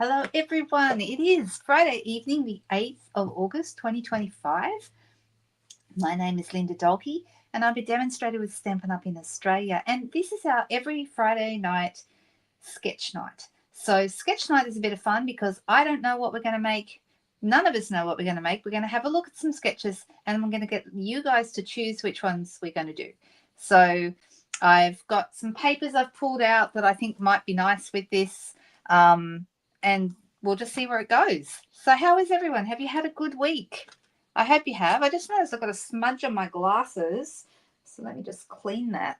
Hello, everyone. It is Friday evening, the 8th of August, 2025. My name is Linda Dolke, and I'm a demonstrator with Stampin' Up! In Australia. And this is our every Friday night sketch night. So, sketch night is a bit of fun because I don't know what we're going to make. None of us know what we're going to make. We're going to have a look at some sketches, and I'm going to get you guys to choose which ones we're going to do. So, I've got some papers I've pulled out that I think might be nice with this. And we'll just see where it goes. So how is everyone? Have you had a good week? I hope you have. I just noticed I've got a smudge on my glasses. So let me just clean that.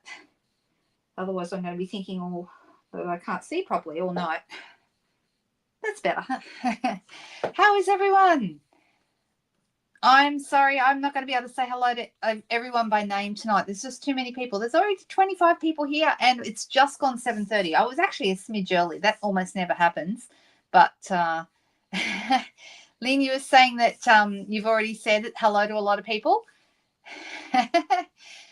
Otherwise I'm going to be thinking that I can't see properly all night. That's better. How is everyone? I'm sorry, I'm not going to be able to say hello to everyone by name tonight. There's just too many people. There's already 25 people here, and it's just gone 7:30. I was actually a smidge early. That almost never happens. But Lynn, you were saying that you've already said hello to a lot of people.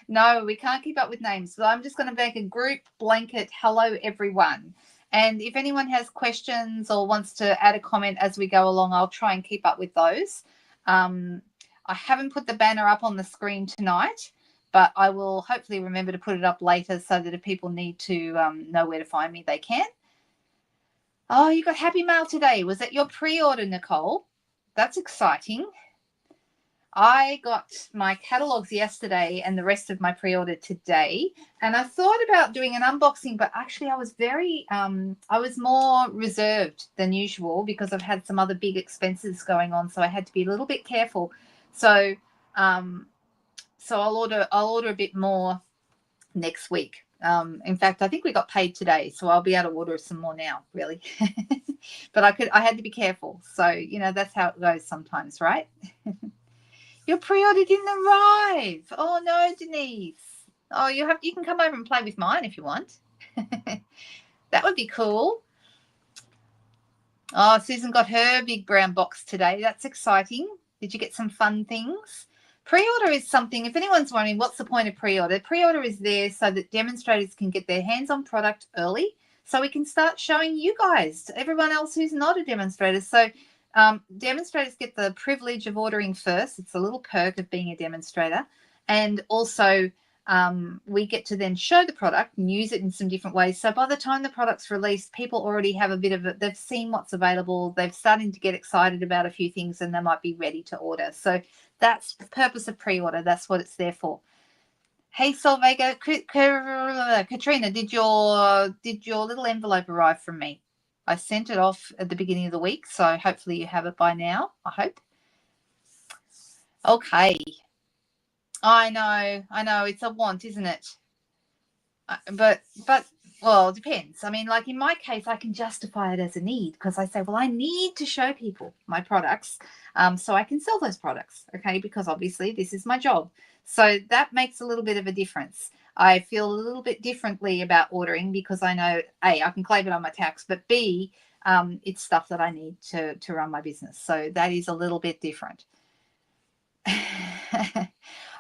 No, we can't keep up with names. So I'm just going to make a group blanket hello, everyone. And if anyone has questions or wants to add a comment as we go along, I'll try and keep up with those. I haven't put the banner up on the screen tonight, but I will hopefully remember to put it up later so that if people need to know where to find me, they can. Oh, you got happy mail today. Was that your pre-order, Nicole? That's exciting. I got my catalogs yesterday and the rest of my pre-order today, and I thought about doing an unboxing, but actually I was more reserved than usual because I've had some other big expenses going on, so I had to be a little bit careful. So I'll order a bit more next week. In fact, I think we got paid today, so I'll be able to order some more now, really. But I had to be careful. So, that's how it goes sometimes, right? Your pre-order didn't arrive. Oh no, Denise. Oh, you can come over and play with mine if you want. That would be cool. Oh, Susan got her big brown box today. That's exciting. Did you get some fun things? Pre-order is something, if anyone's wondering what's the point of pre-order, pre-order is there so that demonstrators can get their hands on product early so we can start showing you guys, everyone else who's not a demonstrator. So demonstrators get the privilege of ordering first. It's a little perk of being a demonstrator. And also we get to then show the product and use it in some different ways. So by the time the product's released, people already have a bit of it. They've seen what's available. They've started to get excited about a few things and they might be ready to order. So that's the purpose of pre-order. That's what it's there for. Hey, Solvega, Katrina, did your little envelope arrive from me? I sent it off at the beginning of the week, so hopefully you have it by now, I hope. Okay. I know, it's a want, isn't it? But well, it depends. I mean, like in my case, I can justify it as a need because I say, well, I need to show people my products so I can sell those products, okay, because obviously this is my job. So that makes a little bit of a difference. I feel a little bit differently about ordering because I know, A, I can claim it on my tax, but B, it's stuff that I need to run my business. So that is a little bit different.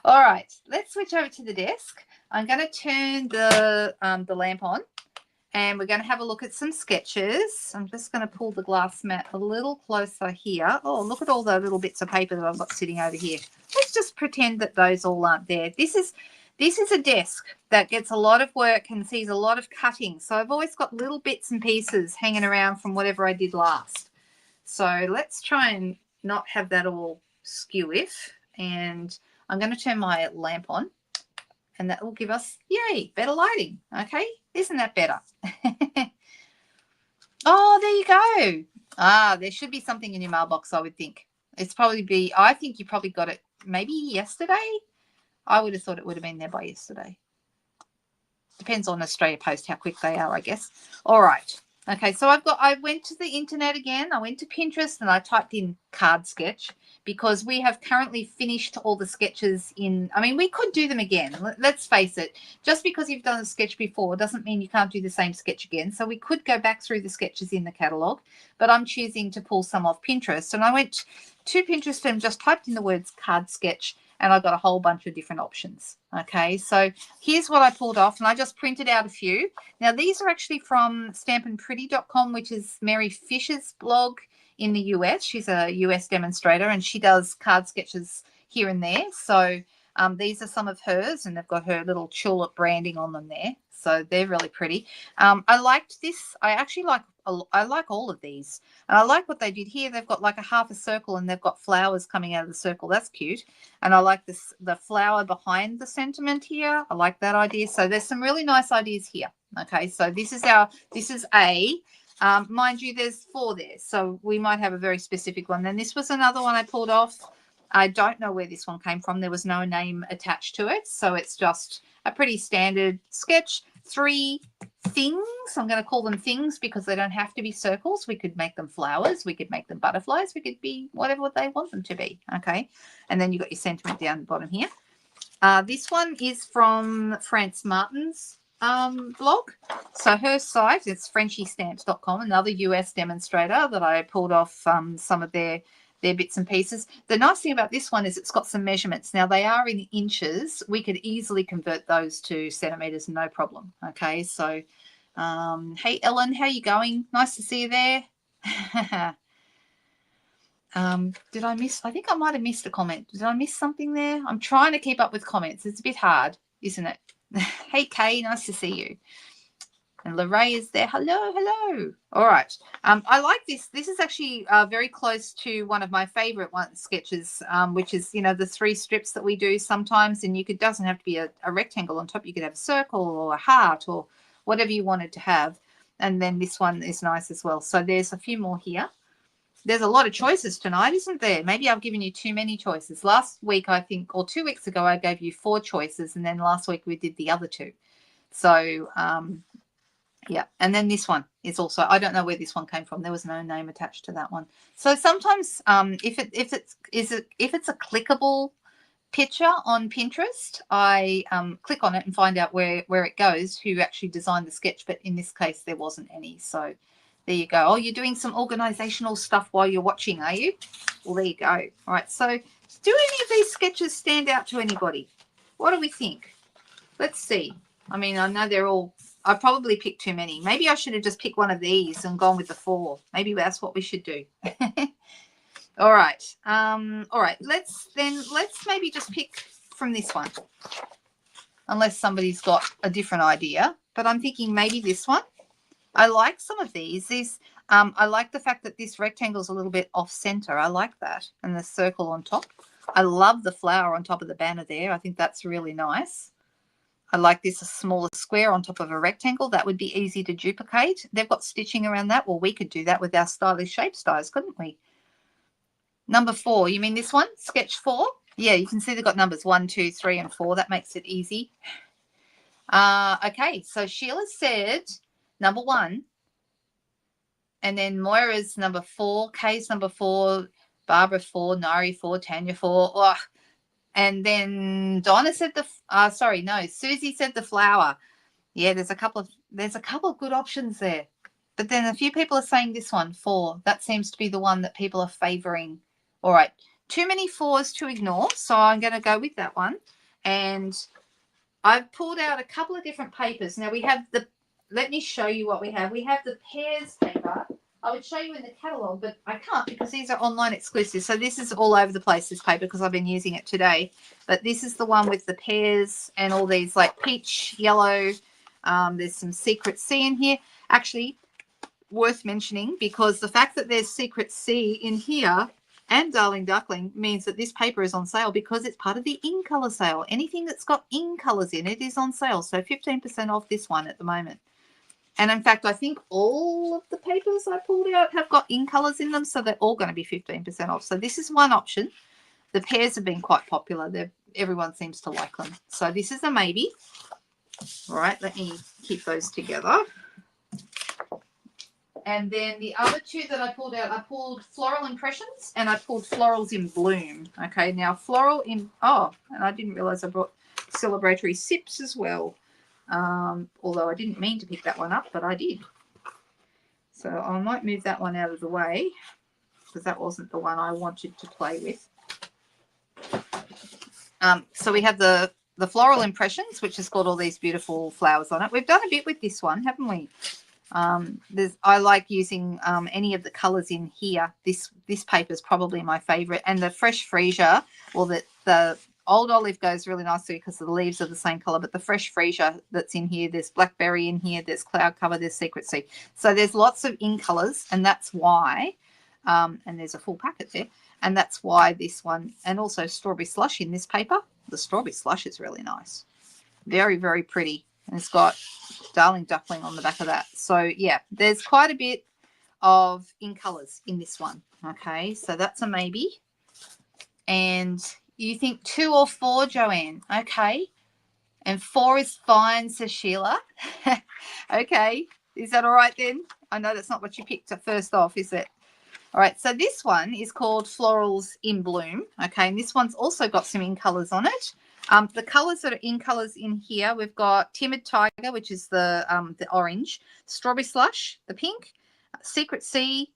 All right, let's switch over to the desk. I'm going to turn the lamp on and we're going to have a look at some sketches. I'm just going to pull the glass mat a little closer here. Oh, look at all the little bits of paper that I've got sitting over here. Let's just pretend that those all aren't there. This is a desk that gets a lot of work and sees a lot of cutting. So I've always got little bits and pieces hanging around from whatever I did last. So let's try and not have that all skew-if. And I'm going to turn my lamp on and that will give us, yay, better lighting. Okay, isn't that better? Oh, there you go. There should be something in your mailbox, I would think. I think you probably got it maybe yesterday. I would have thought it would have been there by yesterday. Depends on Australia Post how quick they are, I guess. All right. Okay, so I went to the internet again. I went to Pinterest and I typed in card sketch because we have currently finished all the sketches we could do them again. Let's face it, just because you've done a sketch before doesn't mean you can't do the same sketch again. So we could go back through the sketches in the catalogue, but I'm choosing to pull some off Pinterest. And I went to Pinterest and just typed in the words card sketch and I got a whole bunch of different options. Okay, so here's what I pulled off, and I just printed out a few. Now, these are actually from stampandpretty.com, which is Mary Fisher's blog in the US. She's a US demonstrator, and she does card sketches here and there. So these are some of hers, and they've got her little tulip branding on them there. So they're really pretty. I liked this. I like all of these. And I like what they did here. They've got like a half a circle, and they've got flowers coming out of the circle. That's cute. And I like the flower behind the sentiment here. I like that idea. So there's some really nice ideas here. Okay, so this is A. Mind you, there's 4 there. So we might have a very specific one. Then this was another one I pulled off. I don't know where this one came from. There was no name attached to it. So it's just a pretty standard sketch. 3 things. I'm going to call them things because they don't have to be circles. We could make them flowers. We could make them butterflies. We could be whatever they want them to be. Okay. And then you've got your sentiment down the bottom here. This one is from France Martin's blog. So her site is frenchiestamps.com, another US demonstrator that I pulled off some of their bits and pieces. The nice thing about this one is it's got some measurements. Now, they are in inches. We could easily convert those to centimeters, no problem. Okay, so hey, Ellen, how you going? Nice to see you there. Did I miss? I think I might have missed a comment. Did I miss something there? I'm trying to keep up with comments. It's a bit hard, isn't it? Hey, Kay, nice to see you. And Lorraine is there. Hello, hello. All right. I like this. This is actually very close to one of my favorite sketches, which is, you know, the 3 strips that we do sometimes. And it doesn't have to be a rectangle on top. You could have a circle or a heart or whatever you wanted to have. And then this one is nice as well. So there's a few more here. There's a lot of choices tonight, isn't there? Maybe I've given you too many choices. Last week, I think, or 2 weeks ago, I gave you 4 choices. And then last week we did the other 2. So, yeah, and then this one is also, I don't know where this one came from. There was no name attached to that one. So sometimes if it's a clickable picture on Pinterest, I click on it and find out where it goes, who actually designed the sketch. But in this case, there wasn't any. So there you go. Oh, you're doing some organizational stuff while you're watching, are you? Well, there you go. All right. So do any of these sketches stand out to anybody? What do we think? Let's see. I mean, I know they're all, I probably picked too many. Maybe I should have just picked one of these and gone with the 4. Maybe that's what we should do. All right. All right. Let's maybe just pick from this one. Unless somebody's got a different idea. But I'm thinking maybe this one. I like some of these. I like the fact that this rectangle is a little bit off center. I like that. And the circle on top. I love the flower on top of the banner there. I think that's really nice. I like this, a smaller square on top of a rectangle. That would be easy to duplicate. They've got stitching around that. Well, we could do that with our stylish shape styles, couldn't we? Number 4, you mean this one? Sketch 4? Yeah, you can see they've got numbers 1, 2, 3, and 4. That makes it easy. Okay, so Sheila said number 1. And then Moira's number 4. Kay's number 4. Barbara 4. Nari 4. Tanya 4. Oh, and then Donna said Susie said the flower. Yeah, there's a couple of good options there. But then a few people are saying this one, 4. That seems to be the one that people are favoring. All right. Too many 4s to ignore, so I'm going to go with that one. And I've pulled out a couple of different papers. Now we have let me show you what we have. We have the pears paper. I would show you in the catalogue, but I can't because these are online exclusives. So this is all over the place, this paper, because I've been using it today. But this is the one with the pears and all these like peach, yellow. There's some Secret C in here. Actually, worth mentioning because the fact that there's Secret C in here and Darling Duckling means that this paper is on sale because it's part of the in colour sale. Anything that's got in colours in it is on sale. So 15% off this one at the moment. And in fact, I think all of the papers I pulled out have got in colours in them, so they're all going to be 15% off. So this is one option. The pears have been quite popular. Everyone seems to like them. So this is a maybe. All right, let me keep those together. And then the other 2 that I pulled out, I pulled Floral Impressions and I pulled Florals in Bloom. Okay, now Floral in, and I didn't realise I brought Celebratory Sips as well. Although I didn't mean to pick that one up, but I did. So I might move that one out of the way because that wasn't the one I wanted to play with. So we have the floral impressions, which has got all these beautiful flowers on it. We've done a bit with this one, haven't we? I like using any of the colors in here. This paper is probably my favorite, and the fresh freesia, or the old olive goes really nicely because the leaves are the same color, but the fresh freesia that's in here, there's blackberry in here, there's cloud cover, there's secret sea. So there's lots of in colors, and that's why, and there's a full packet there, and that's why this one, and also strawberry slush in this paper. The strawberry slush is really nice. Very, very pretty. And it's got Darling Duckling on the back of that. So, yeah, there's quite a bit of in colours in this one. Okay, so that's a maybe. And you think 2 or 4, Joanne? Okay. And 4 is fine, says Sheila. Okay. Is that all right then? I know that's not what you picked at first off, is it? All right. So this one is called Florals in Bloom. Okay. And this one's also got some in colours on it. The colours that are in colours in here, we've got Timid Tiger, which is the orange, Strawberry Slush, the pink, Secret Sea,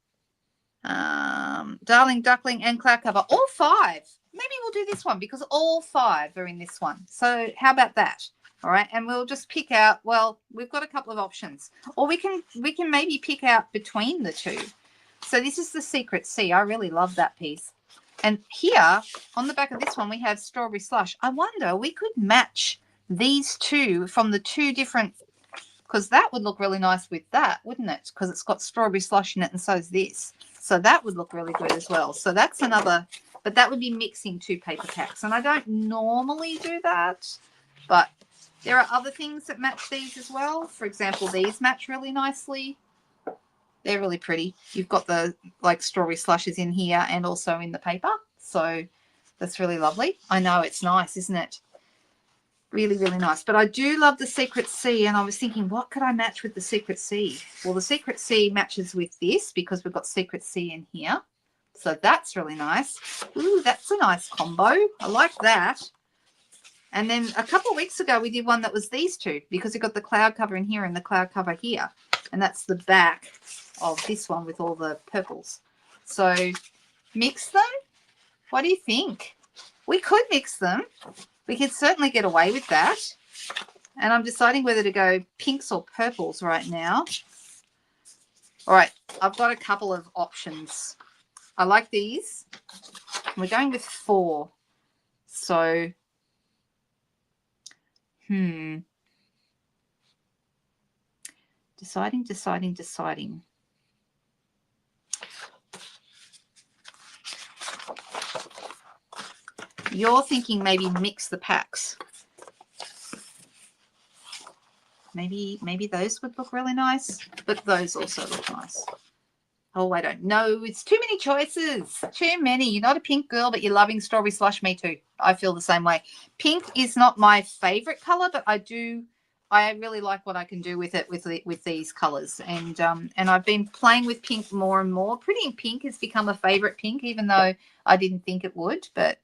Darling Duckling, and Cloud Cover. All 5. Maybe we'll do this one because all 5 are in this one. So how about that? All right, and we'll just pick out. Well, we've got a couple of options, or we can maybe pick out between the 2. So this is the Secret Sea. I really love that piece. And here on the back of this one, we have Strawberry Slush. I wonder, we could match these 2 from the 2 different, because that would look really nice with that, wouldn't it? Because it's got Strawberry Slush in it, and so is this. So that would look really good as well. So that's another, but that would be mixing 2 paper packs. And I don't normally do that, but there are other things that match these as well. For example, these match really nicely. They're really pretty. You've got the strawberry slushes in here and also in the paper. So that's really lovely. I know, it's nice, isn't it? Really, really nice. But I do love the Secret Sea, and I was thinking, what could I match with the Secret Sea? Well, the Secret Sea matches with this because we've got Secret Sea in here. So that's really nice. Ooh, that's a nice combo. I like that. And then a couple of weeks ago, we did one that was these 2 because we've got the cloud cover in here and the cloud cover here. And that's the back of this one with all the purples. So mix them. What do you think? We could mix them. We could certainly get away with that. And I'm deciding whether to go pinks or purples right now. All right, I've got a couple of options. I like these. We're going with 4. So, deciding. You're thinking maybe mix the packs. Maybe those would look really nice, but those also look nice. Oh, I don't know. It's too many choices. Too many. You're not a pink girl, but you're loving Strawberry Slush. Me too. I feel the same way. Pink is not my favorite color, but I really like what I can do with it with these colors. And I've been playing with pink more and more. Pretty in Pink has become a favorite pink, even though I didn't think it would. But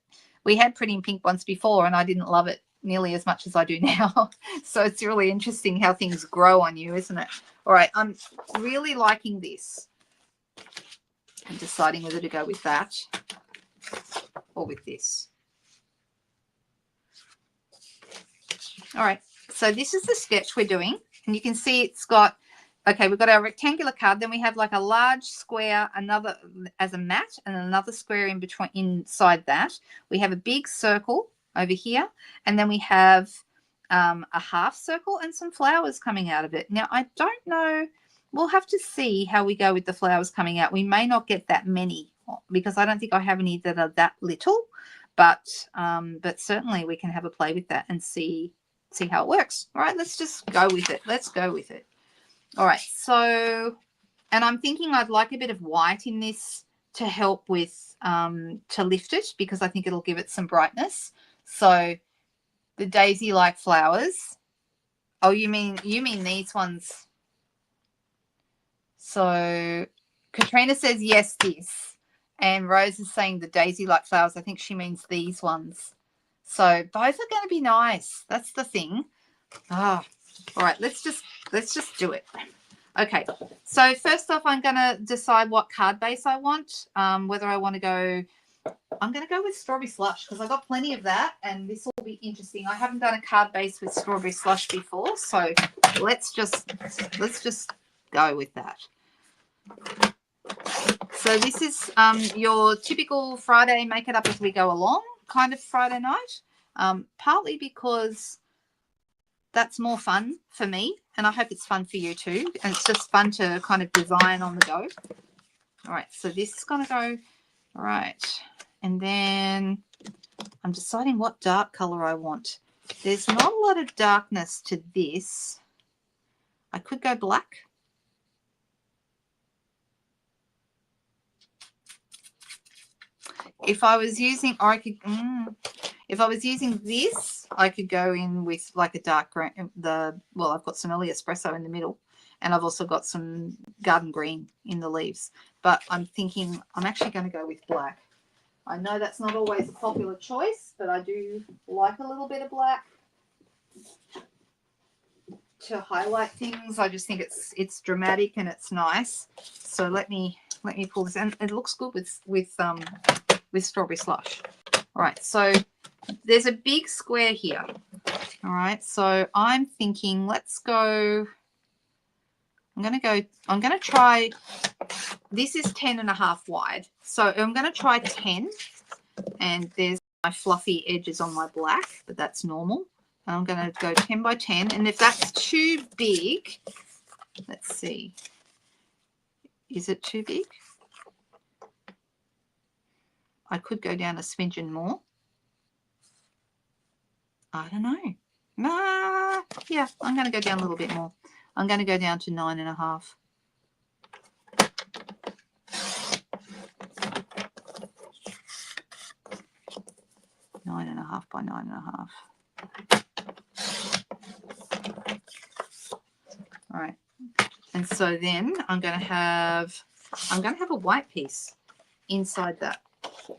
we had Pretty in Pink once before, and I didn't love it nearly as much as I do now. So it's really interesting how things grow on you, isn't it? All right, I'm really liking this. I'm deciding whether to go with that or with this. All right, so this is the sketch we're doing, and you can see it's got, okay, we've got our rectangular card, then we have like a large square, another as a mat, and another square in between inside that. We have a big circle over here, and then we have a half circle and some flowers coming out of it. Now, I don't know. We'll have to see how we go with the flowers coming out. We may not get that many because I don't think I have any that are that little, but certainly we can have a play with that and see how it works. All right, let's just go with it. Let's go with it. All right, so, and I'm thinking I'd like a bit of white in this to help with, to lift it because I think it'll give it some brightness. So the daisy-like flowers. Oh, you mean these ones? So Katrina says, yes, this. And Rose is saying the daisy-like flowers. I think she means these ones. So both are going to be nice. That's the thing. All right, let's just do it. Okay, so first off, I'm going to decide what card base I want, whether I want to go I'm going to go with strawberry slush because I got plenty of that, and this will be interesting. I haven't done a card base with strawberry slush before, so let's just go with that. So this is your typical Friday make it up as we go along kind of Friday night, partly because that's more fun for me, and I hope it's fun for you too, and it's just fun to kind of design on the go. All right, so this is going to go, all right, and then I'm deciding what dark color I want. There's not a lot of darkness to this. I could go black. If I was using, or I could, if I was using this, I could go in with like a dark green. Well, I've got some early espresso in the middle, and I've also got some garden green in the leaves. But I'm thinking I'm actually going to go with black. I know that's not always a popular choice, but I do like a little bit of black to highlight things. I just think it's dramatic and it's nice. So let me pull this, and it looks good with strawberry slush. All right, so there's a big square here. All right, so I'm thinking let's go. I'm going to try, this is 10.5 wide. So I'm going to try 10, and there's my fluffy edges on my black, but that's normal. And I'm going to go 10 by 10. And if that's too big, let's see. Is it too big? I could go down a smidgen more. I don't know. Nah, yeah, I'm going to go down a little bit more. I'm going to go down to 9.5. Nine and a half by 9.5. All right, and so then I'm going to have a white piece inside that.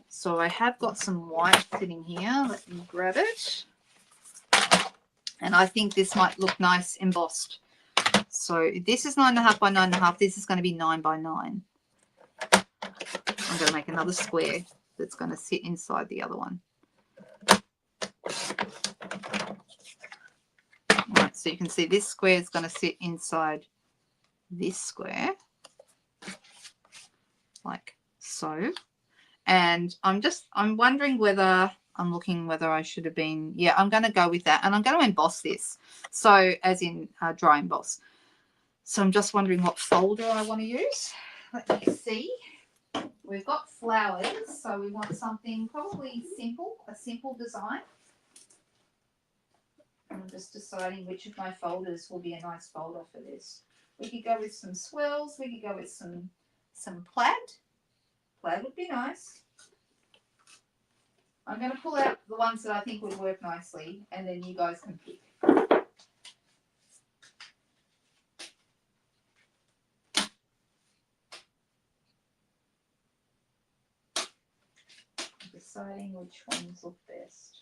So I have got some white sitting here. Let me grab it. And I think this might look nice embossed. So this is 9.5 by 9.5. This is going to be 9 by 9. I'm going to make another square that's going to sit inside the other one. All right, so you can see this square is going to sit inside this square, like so. And I'm wondering whether I should have been, yeah, I'm going to go with that. And I'm going to emboss this. So as in dry emboss. So I'm just wondering what folder I want to use. Let me see. We've got flowers, so we want something probably simple, a simple design. I'm just deciding which of my folders will be a nice folder for this. We could go with some swirls. We could go with some plaid. Plaid would be nice. I'm going to pull out the ones that I think would work nicely, and then you guys can pick. Deciding which ones look best.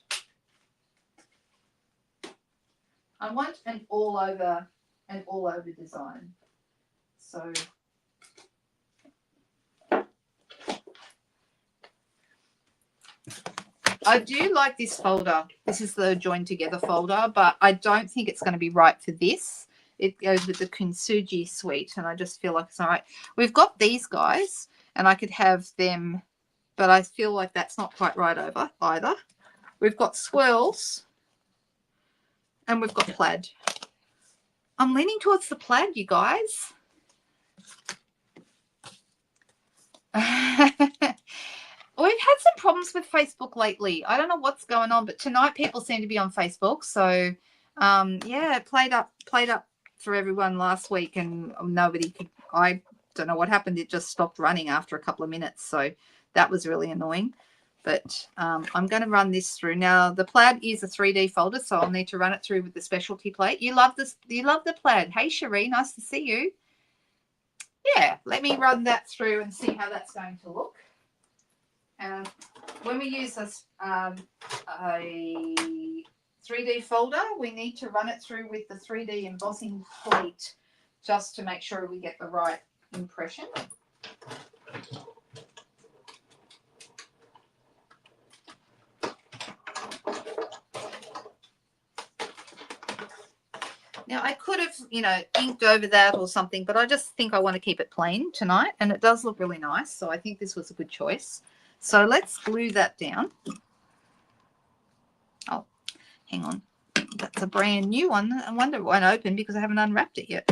I want an all over design. So I do like this folder. This is the joined together folder, but I don't think it's going to be right for this. It goes with the Kintsugi suite, and I just feel like it's all right. We've got these guys, and I could have them, but I feel like that's not quite right over either. We've got swirls, and we've got plaid. I'm leaning towards the plaid, you guys. We've had some problems with Facebook lately. I don't know what's going on, but tonight people seem to be on Facebook. So, yeah, it played up for everyone last week, and nobody could. I don't know what happened. It just stopped running after a couple of minutes. So that was really annoying. But I'm going to run this through. Now, the plaid is a 3D folder, so I'll need to run it through with the specialty plate. You love this. You love the plaid. Hey, Cherie, nice to see you. Yeah, let me run that through and see how that's going to look. And when we use this a 3D folder, we need to run it through with the 3D embossing plate just to make sure we get the right impression. Now, I could have, you know, inked over that or something, but I just think I want to keep it plain tonight, and it does look really nice, so I think this was a good choice. So let's glue that down. Oh, hang on. That's a brand new one. I wonder it won't open because I haven't unwrapped it yet.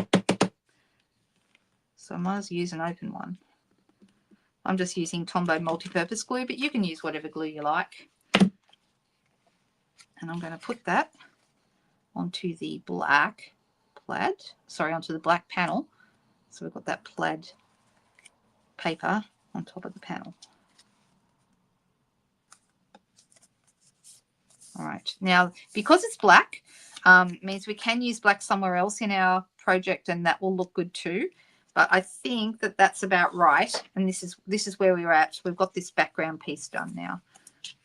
So I might as well use an open one. I'm just using Tombow multi-purpose glue, but you can use whatever glue you like. And I'm going to put that onto the black plaid, sorry, onto the black panel. So we've got that plaid paper on top of the panel. All right, now because it's black, means we can use black somewhere else in our project and that will look good too. But I think that that's about right. And this is where we're at. We've got this background piece done now.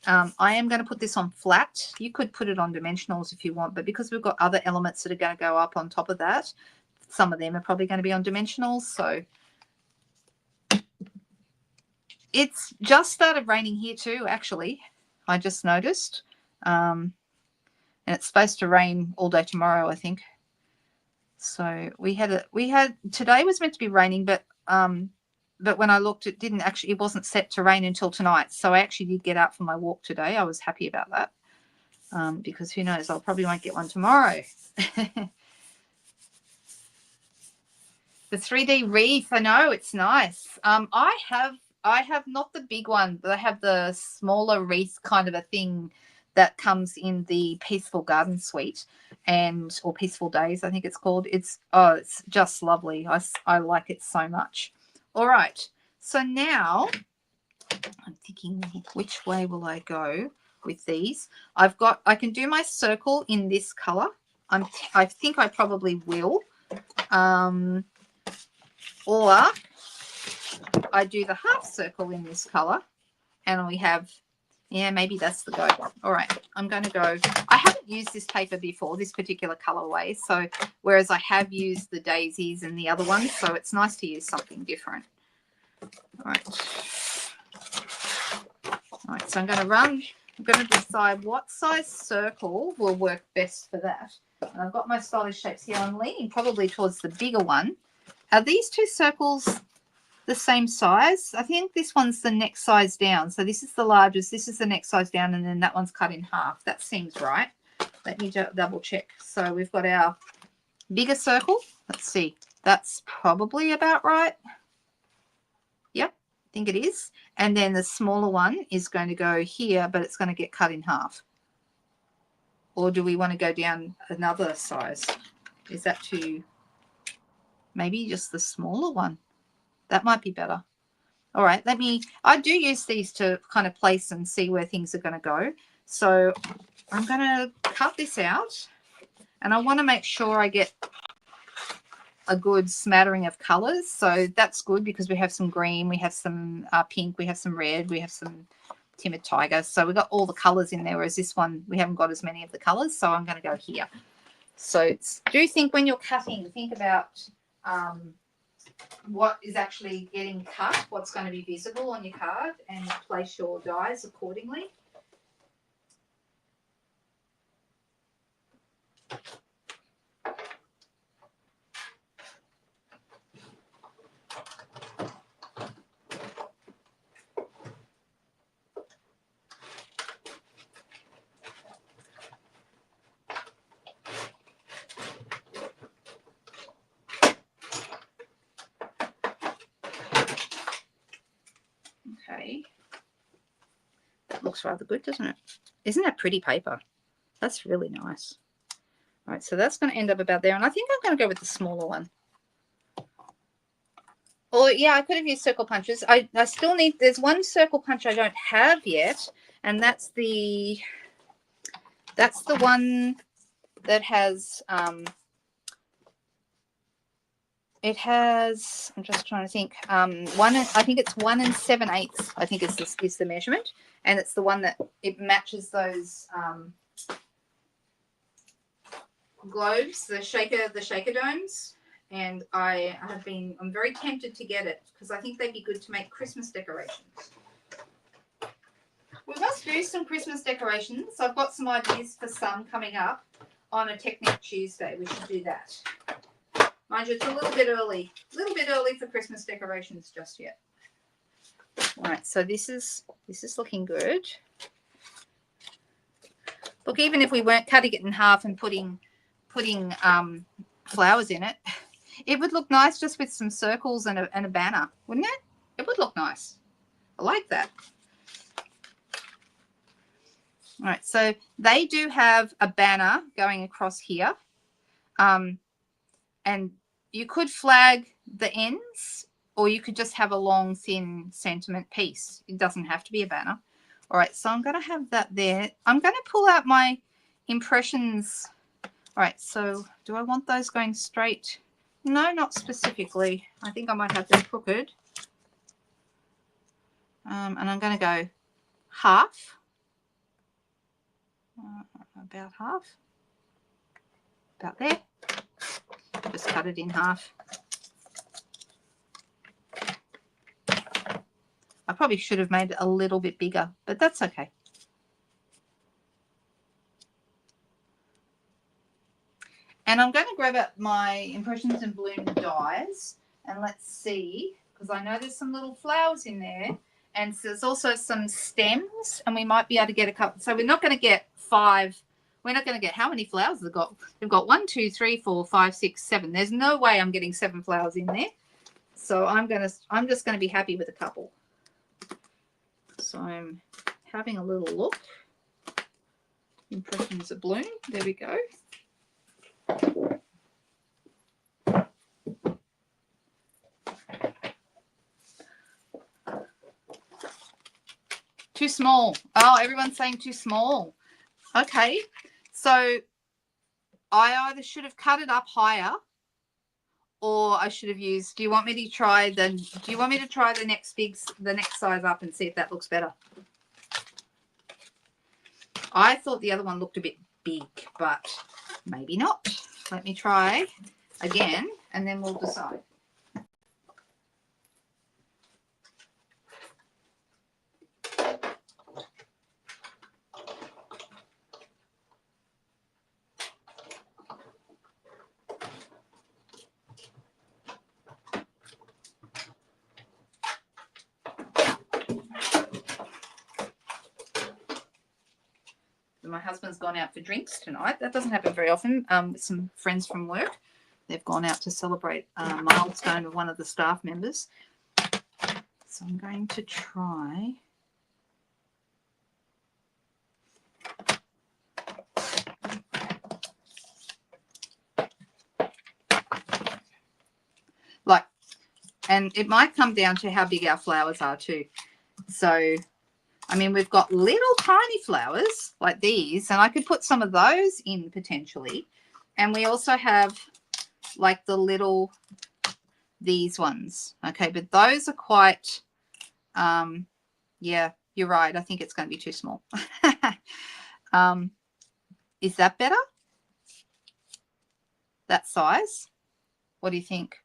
I am going to put this on flat. You could put it on dimensionals if you want, but because we've got other elements that are going to go up on top of that, some of them are probably going to be on dimensionals. So it's just started raining here too, actually. I just noticed. And it's supposed to rain all day tomorrow, I think. So we had today was meant to be raining, but when I looked, it wasn't set to rain until tonight. So I actually did get out for my walk today. I was happy about that. Because who knows, I'll probably won't get one tomorrow. The 3D wreath, I know, it's nice. I have not the big one, but I have the smaller wreath kind of a thing that comes in the Peaceful Garden Suite or Peaceful Days, I think it's called. It's just lovely. I like it so much. All right. So now I'm thinking, which way will I go with these? I can do my circle in this color. I think I probably will. Or I do the half circle in this color, and we have, yeah, maybe that's the go. All right, I'm going to go. I haven't used this paper before, this particular colorway, so whereas I have used the daisies and the other ones, so it's nice to use something different. All right. All right, so I'm going to decide what size circle will work best for that. And I've got my stylish shapes here. I'm leaning probably towards the bigger one. Are these two circles the same size? I think this one's the next size down. So this is the largest, this is the next size down, and then that one's cut in half. That seems right. Let me double check. So we've got our bigger circle. Let's see. That's probably about right. Yep, I think it is. And then the smaller one is going to go here, but it's going to get cut in half. Or do we want to go down another size? Is that too... Maybe just the smaller one. That might be better. All right, I do use these to kind of place and see where things are going to go. So I'm going to cut this out, and I want to make sure I get a good smattering of colors. So that's good because we have some green, we have some pink, we have some red, we have some timid tiger. So we've got all the colors in there, whereas this one, we haven't got as many of the colors. So I'm going to go here. So do think when you're cutting, think about what is actually getting cut, what's going to be visible on your card, and place your dies accordingly. Okay, that looks rather good, doesn't it? Isn't that pretty paper? That's really nice. All right, so that's going to end up about there, and I think I'm going to go with the smaller one. Or yeah, I could have used circle punches. I still need, there's one circle punch I don't have yet, and that's the one that has it has, I'm just trying to think, I think it's 1 7/8, I think is the measurement, and it's the one that it matches those globes, the shaker domes. And I'm very tempted to get it because I think they'd be good to make Christmas decorations. We must do some Christmas decorations. I've got some ideas for some coming up. on a Technique Tuesday. We should do that. Mind you, it's a little bit early for Christmas decorations just yet. All right, so this is looking good. Look, even if we weren't cutting it in half and putting flowers in it, it would look nice just with some circles and a banner, wouldn't it? It would look nice. I like that. All right, so they do have a banner going across here. And you could flag the ends, or you could just have a long, thin sentiment piece. It doesn't have to be a banner. All right, so I'm going to have that there. I'm going to pull out my impressions. All right, so do I want those going straight? No, not specifically. I think I might have them crooked. And I'm going to go half. About half. About there. Just cut it in half. I probably should have made it a little bit bigger, but that's okay. And I'm going to grab out my Impressions in Bloom dies, and let's see, because I know there's some little flowers in there, and so there's also some stems, and we might be able to get a couple. So we're not going to get 5. We're not going to get how many flowers they've got. They've got 1, 2, 3, 4, 5, 6, 7. There's no way I'm getting 7 flowers in there. So I'm just going to be happy with a couple. So I'm having a little look. Impressions of Bloom. There we go. Too small. Oh, everyone's saying too small. Okay. So I either should have cut it up higher, or I should have used, do you want me to try the next size up and see if that looks better? I thought the other one looked a bit big, but maybe not. Let me try again, and then we'll decide. My husband's gone out for drinks tonight. That doesn't happen very often. With some friends from work. They've gone out to celebrate a milestone of one of the staff members. So I'm going to try. And it might come down to how big our flowers are too. So I mean, we've got little tiny flowers like these, and I could put some of those in potentially. And we also have like the little, these ones. Okay, but those are quite, yeah, you're right. I think it's going to be too small. Is that better? That size? What do you think?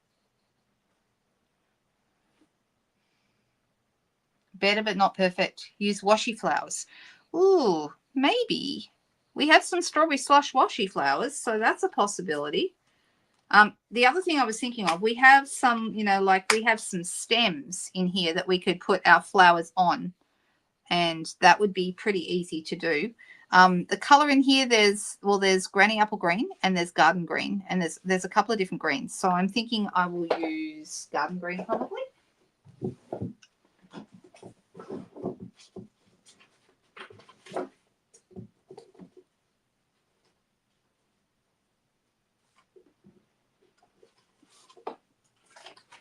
Better but not perfect. Use washi flowers. Ooh, maybe. We have some strawberry slush washi flowers, so that's a possibility. The other thing I was thinking of, we have some, you know, like we have some stems in here that we could put our flowers on, and that would be pretty easy to do. The color in here, there's granny apple green and there's garden green, and there's a couple of different greens. So I'm thinking I will use garden green probably.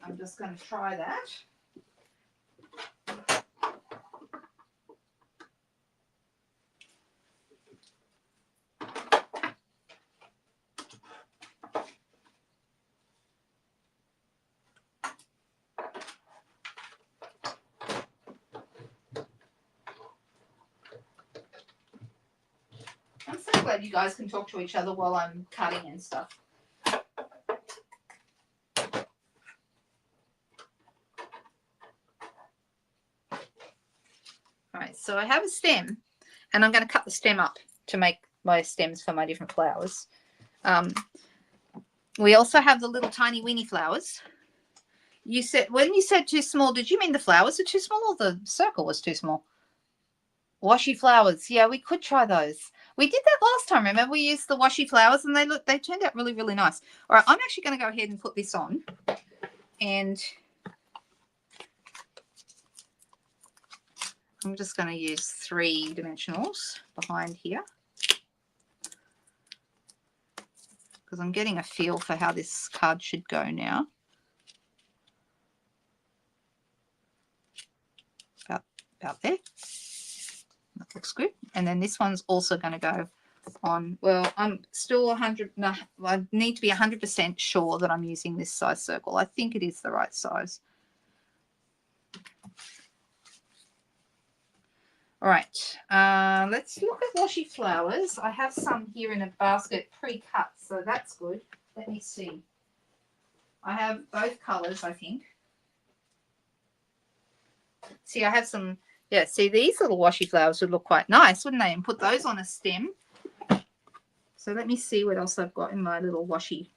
I'm just going to try that. I'm so glad you guys can talk to each other while I'm cutting and stuff. All right, so I have a stem, and I'm going to cut the stem up to make my stems for my different flowers. We also have the little tiny weeny flowers. You said, when you said too small, did you mean the flowers are too small or the circle was too small? Washi flowers. Yeah, we could try those. We did that last time. Remember, we used the washi flowers and they turned out really, really nice. All right, I'm actually going to go ahead and put this on. And I'm just going to use 3 dimensionals behind here, because I'm getting a feel for how this card should go now. About there. That looks good. And then this one's also going to go on. Well, I'm still 100. No, I need to be 100% sure that I'm using this size circle. I think it is the right size. All right. Let's look at washi flowers. I have some here in a basket pre-cut, so that's good. Let me see. I have both colors, I think. See, I have some. Yeah, see, these little washi flowers would look quite nice, wouldn't they? And put those on a stem. So let me see what else I've got in my little washi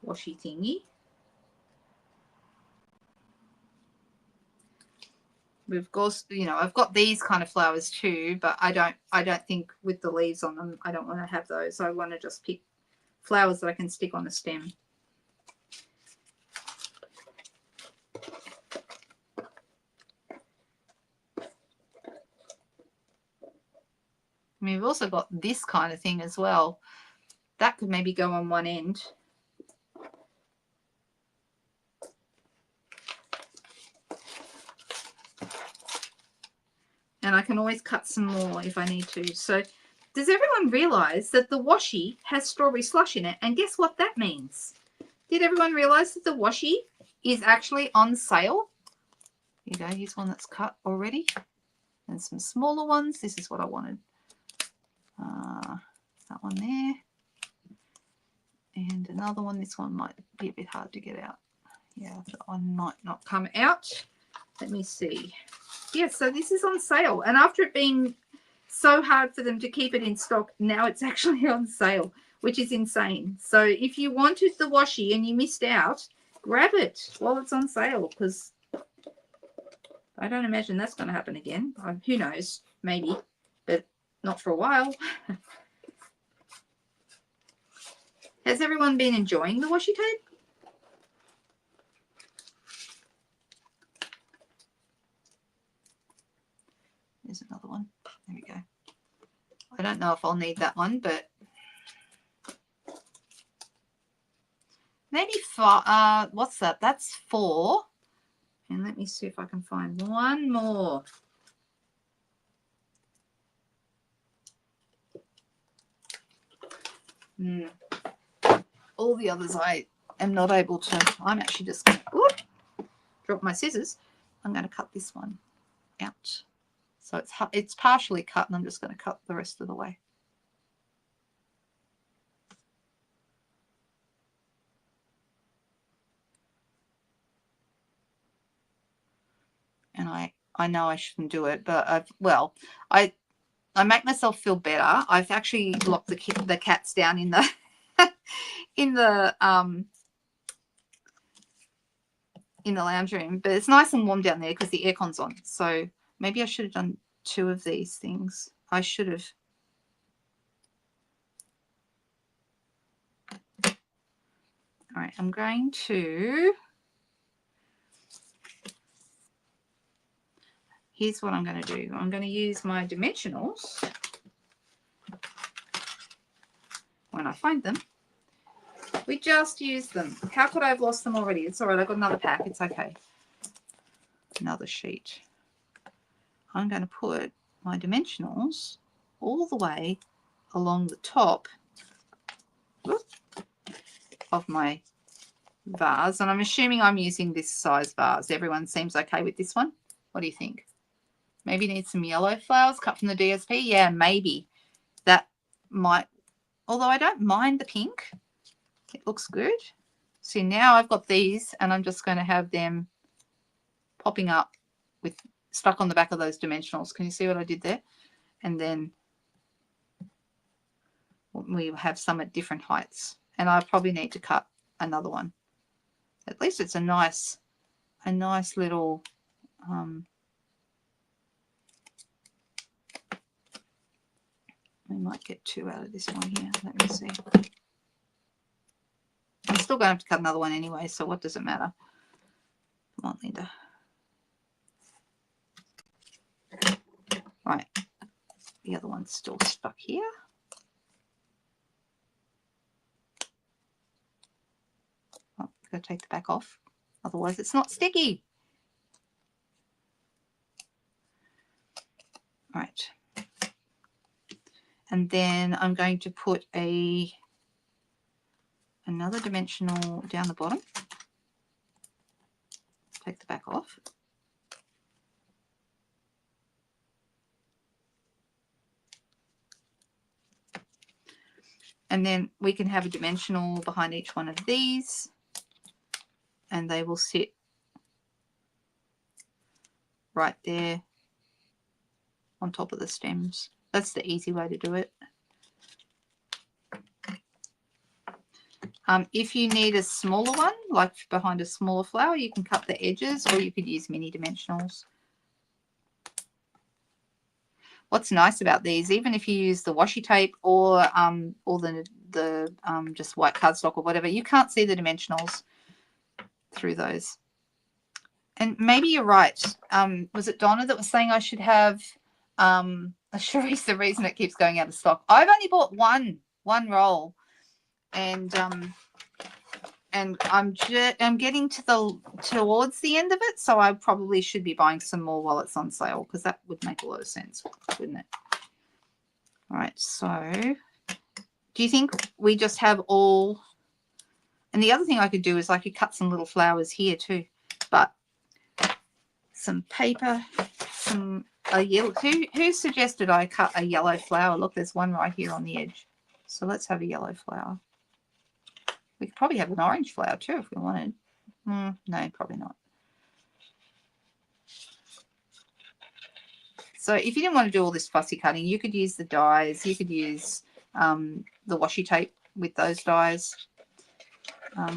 thingy. We've got, you know, I've got these kind of flowers too, but I don't think with the leaves on them, I don't want to have those. I want to just pick flowers that I can stick on the stem. I mean, we've also got this kind of thing as well. That could maybe go on one end. And I can always cut some more if I need to. So does everyone realize that the washi has strawberry slush in it? And guess what that means? Did everyone realize that the washi is actually on sale? Here you go. Here's one that's cut already. And some smaller ones. This is what I wanted. That one there. And another one. This one might be a bit hard to get out. Yeah, that one might not come out. Let me see. Yeah, so this is on sale. And after it being so hard for them to keep it in stock, now it's actually on sale, which is insane. So if you wanted the washi and you missed out, grab it while it's on sale, because I don't imagine that's going to happen again. Who knows? Maybe, but not for a while. Has everyone been enjoying the washi tape? There's another one. There we go. I don't know if I'll need that one, but maybe 5. What's that? That's 4. And let me see if I can find one more. All the others I am not able to. I'm actually just going to drop my scissors. I'm going to cut this one out. So it's partially cut, and I'm just going to cut the rest of the way. And I know I shouldn't do it, but I make myself feel better. I've actually locked the cats down in the in the lounge room, but it's nice and warm down there because the aircon's on. So maybe I should have done 2 of these things. I should have. All right, I'm going to. Here's what I'm going to do. I'm going to use my dimensionals when I find them. We just used them. How could I have lost them already? It's all right. I've got another pack. It's okay. Another sheet. I'm going to put my dimensionals all the way along the top of my vase. And I'm assuming I'm using this size vase. Everyone seems okay with this one? What do you think? Maybe need some yellow flowers cut from the DSP. Yeah, maybe. That might, although I don't mind the pink. It looks good. See, now I've got these and I'm just going to have them popping up with stuck on the back of those dimensionals. Can you see what I did there? And then We have some at different heights, and I probably need to cut another one. At least it's a nice little we might get 2 out of this one here. Let me see. I'm still going to have to cut another one anyway, so what does it matter? Come on, Linda. Right. The other one's still stuck here. Oh, I've got to take the back off. Otherwise, it's not sticky. Right. And then I'm going to put another dimensional down the bottom. Take the back off. And then we can have a dimensional behind each one of these, and they will sit right there on top of the stems. That's the easy way to do it. If you need a smaller one, like behind a smaller flower, you can cut the edges, or you could use mini dimensionals. What's nice about these, even if you use the washi tape or the just white cardstock or whatever, you can't see the dimensionals through those. And maybe you're right. Was it Donna that was saying I should have Cherise, the reason it keeps going out of stock? I've only bought one roll, and I'm getting towards the end of it, so I probably should be buying some more while it's on sale, because that would make a lot of sense, wouldn't it? All right, so do you think we just have all? And the other thing I could do is I could cut some little flowers here too, but some paper, a yellow. Who suggested I cut a yellow flower? Look, there's one right here on the edge. So let's have a yellow flower. We could probably have an orange flower too if we wanted. No, probably not. So if you didn't want to do all this fussy cutting, you could use the dies. You could use the washi tape with those dies.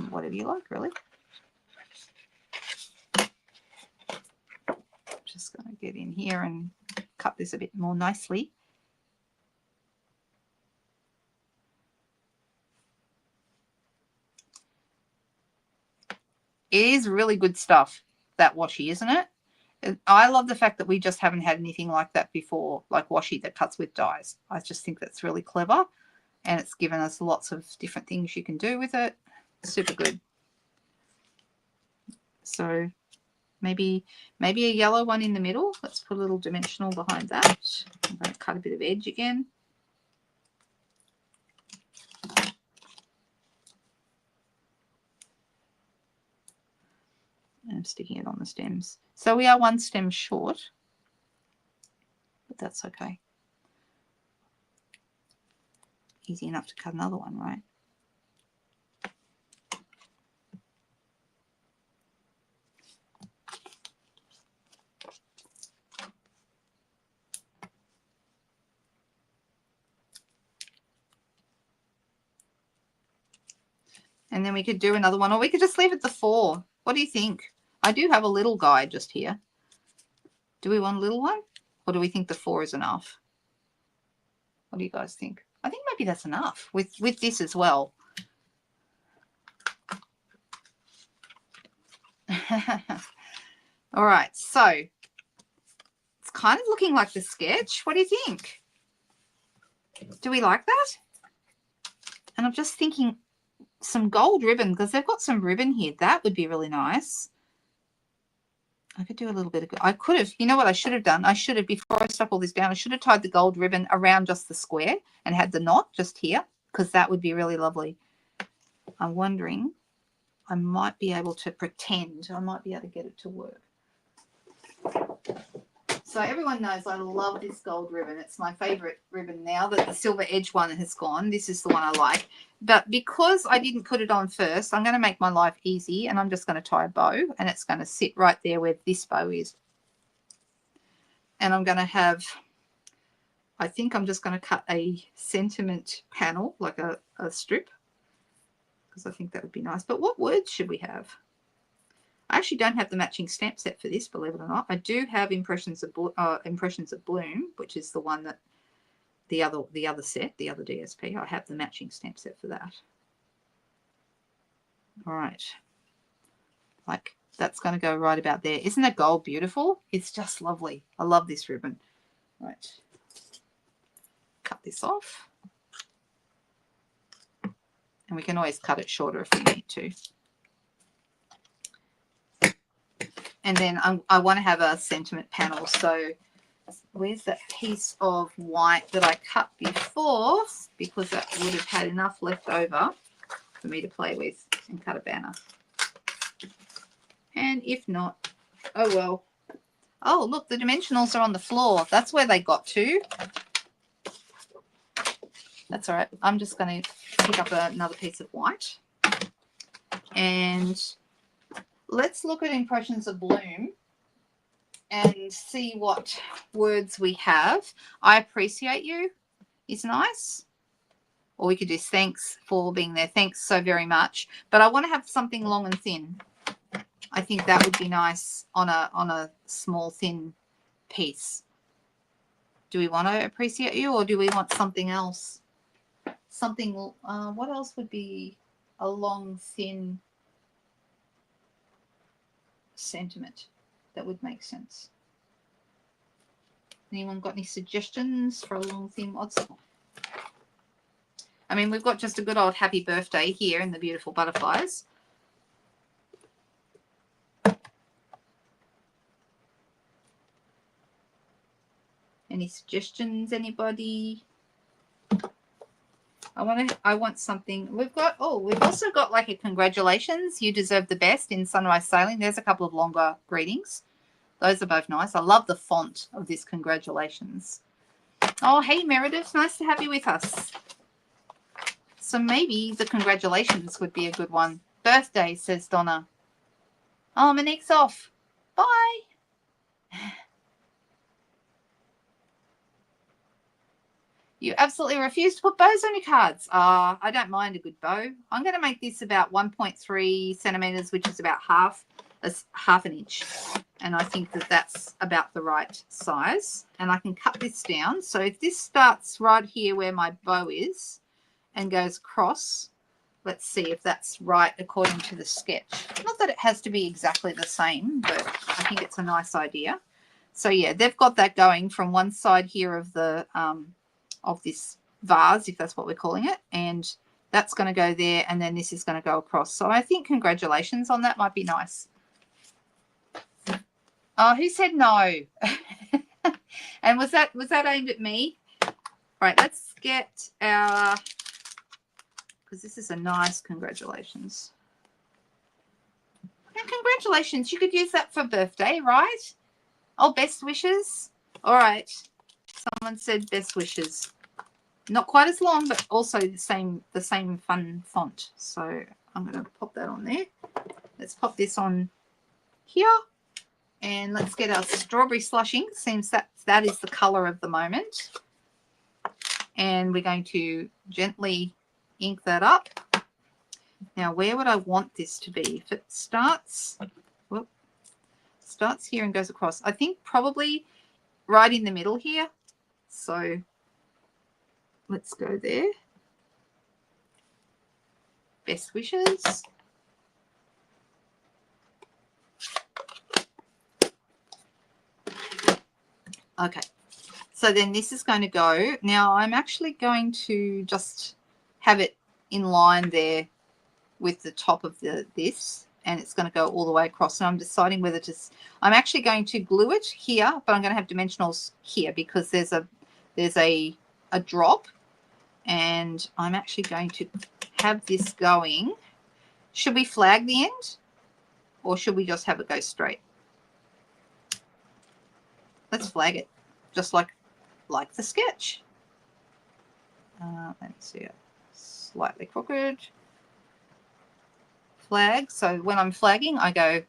Whatever you like, really. Just going to get in here and cut this a bit more nicely. It is really good stuff, that washi, isn't it? I love the fact that we just haven't had anything like that before, like washi that cuts with dies. I just think that's really clever, and it's given us lots of different things you can do with it. Super good. So maybe a yellow one in the middle. Let's put a little dimensional behind that. I'm going to cut a bit of edge again. And I'm sticking it on the stems. So we are one stem short, but that's okay. Easy enough to cut another one, right? And then we could do another one, or we could just leave it to 4. What do you think? I do have a little guy just here. Do we want a little one, or do we think the 4 is enough? What do you guys think? I think maybe that's enough with this as well. All right, so it's kind of looking like the sketch. What do you think? Do we like that? And I'm just thinking some gold ribbon, because they've got some ribbon here. That would be really nice. I could do a little bit of, I could have, you know what I should have done? I should have, before I stuck all this down, I should have tied the gold ribbon around just the square and had the knot just here, because that would be really lovely. I'm wondering, I might be able to pretend, I might be able to get it to work. So everyone knows I love this gold ribbon. It's my favorite ribbon now that the silver edge one has gone. This is the one I like. But because I didn't put it on first, I'm going to make my life easy, and I'm just going to tie a bow, and it's going to sit right there where this bow is. And I'm going to have I think I'm just going to cut a sentiment panel, like a strip, because I think that would be nice. But what words should we have? I actually don't have the matching stamp set for this, believe it or not. I do have Impressions of Bloom, which is the one that the other set, the other DSP. I have the matching stamp set for that. All right, like that's going to go right about there. Isn't that gold beautiful? It's just lovely. I love this ribbon. Right, cut this off, and we can always cut it shorter if we need to. And then I want to have a sentiment panel. So where's that piece of white that I cut before? Because that would have had enough left over for me to play with and cut a banner. And if not, oh well. Oh, look, the dimensionals are on the floor. That's where they got to. That's all right. I'm just going to pick up another piece of white. And let's look at Impressions of Bloom and see what words we have. I appreciate you is nice. Or we could do thanks for being there. Thanks so very much. But I want to have something long and thin. I think that would be nice on a small, thin piece. Do we want to appreciate you, or do we want something else? Something, what else would be a long, thin sentiment that would make sense? Anyone got any suggestions for a long, thin? I mean, we've got just a good old happy birthday here in the beautiful butterflies. Any suggestions, anybody? I want something. We've also got like a congratulations. You deserve the best in Sunrise Sailing. There's a couple of longer greetings. Those are both nice. I love the font of this congratulations. Oh, hey, Meredith. Nice to have you with us. So maybe the congratulations would be a good one. Birthday, says Donna. Oh, Monique's off. Bye. You absolutely refuse to put bows on your cards. I don't mind a good bow. I'm going to make this about 1.3 centimeters, which is about half an inch. And I think that that's about the right size. And I can cut this down. So if this starts right here where my bow is and goes across, let's see if that's right according to the sketch. Not that it has to be exactly the same, but I think it's a nice idea. So yeah, they've got that going from one side here of the of this vase, if that's what we're calling it, and that's going to go there, and then this is going to go across. So I think congratulations on that might be nice. Oh, who said no? And was that aimed at me? All right, let's get our, because this is a nice congratulations. And congratulations, you could use that for birthday, right? Oh, best wishes. All right. Someone said best wishes. Not quite as long, but also the same fun font. So I'm going to pop that on there. Let's pop this on here. And let's get our strawberry slushing. Seems that is the color of the moment. And we're going to gently ink that up. Now, where would I want this to be? If it starts here and goes across, I think probably right in the middle here. So let's go there. Best wishes. Okay, so then this is going to go. Now I'm actually going to just have it in line there with the top of this, and it's going to go all the way across. And I'm deciding whether to, I'm actually going to glue it here, but I'm going to have dimensionals here because there's a drop, and I'm actually going to have this going. Should we flag the end, or should we just have it go straight? Let's flag it, just like the sketch. Let me see it. Slightly crooked. Flag. So when I'm flagging, I go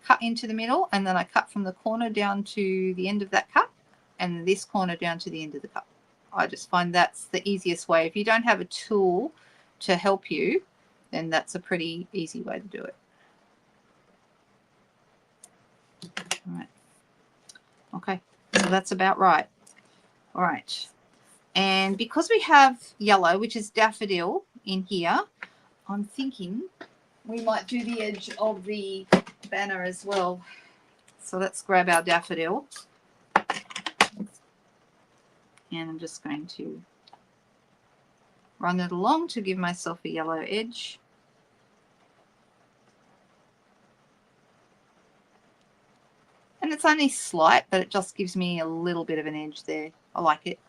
cut into the middle, and then I cut from the corner down to the end of that cut, and this corner down to the end of the cut. I just find that's the easiest way. If you don't have a tool to help you, then that's a pretty easy way to do it. All right. Okay, so that's about right. All right. And because we have yellow, which is daffodil in here, I'm thinking we might do the edge of the banner as well. So let's grab our daffodil. And I'm just going to run it along to give myself a yellow edge. And it's only slight, but it just gives me a little bit of an edge there. I like it.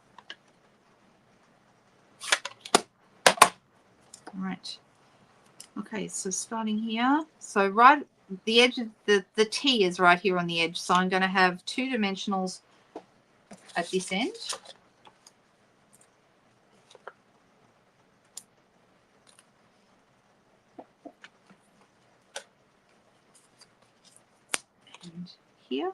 All right. Okay, so starting here. So right, the edge of the T is right here on the edge. So I'm going to have 2 dimensionals at this end. And here.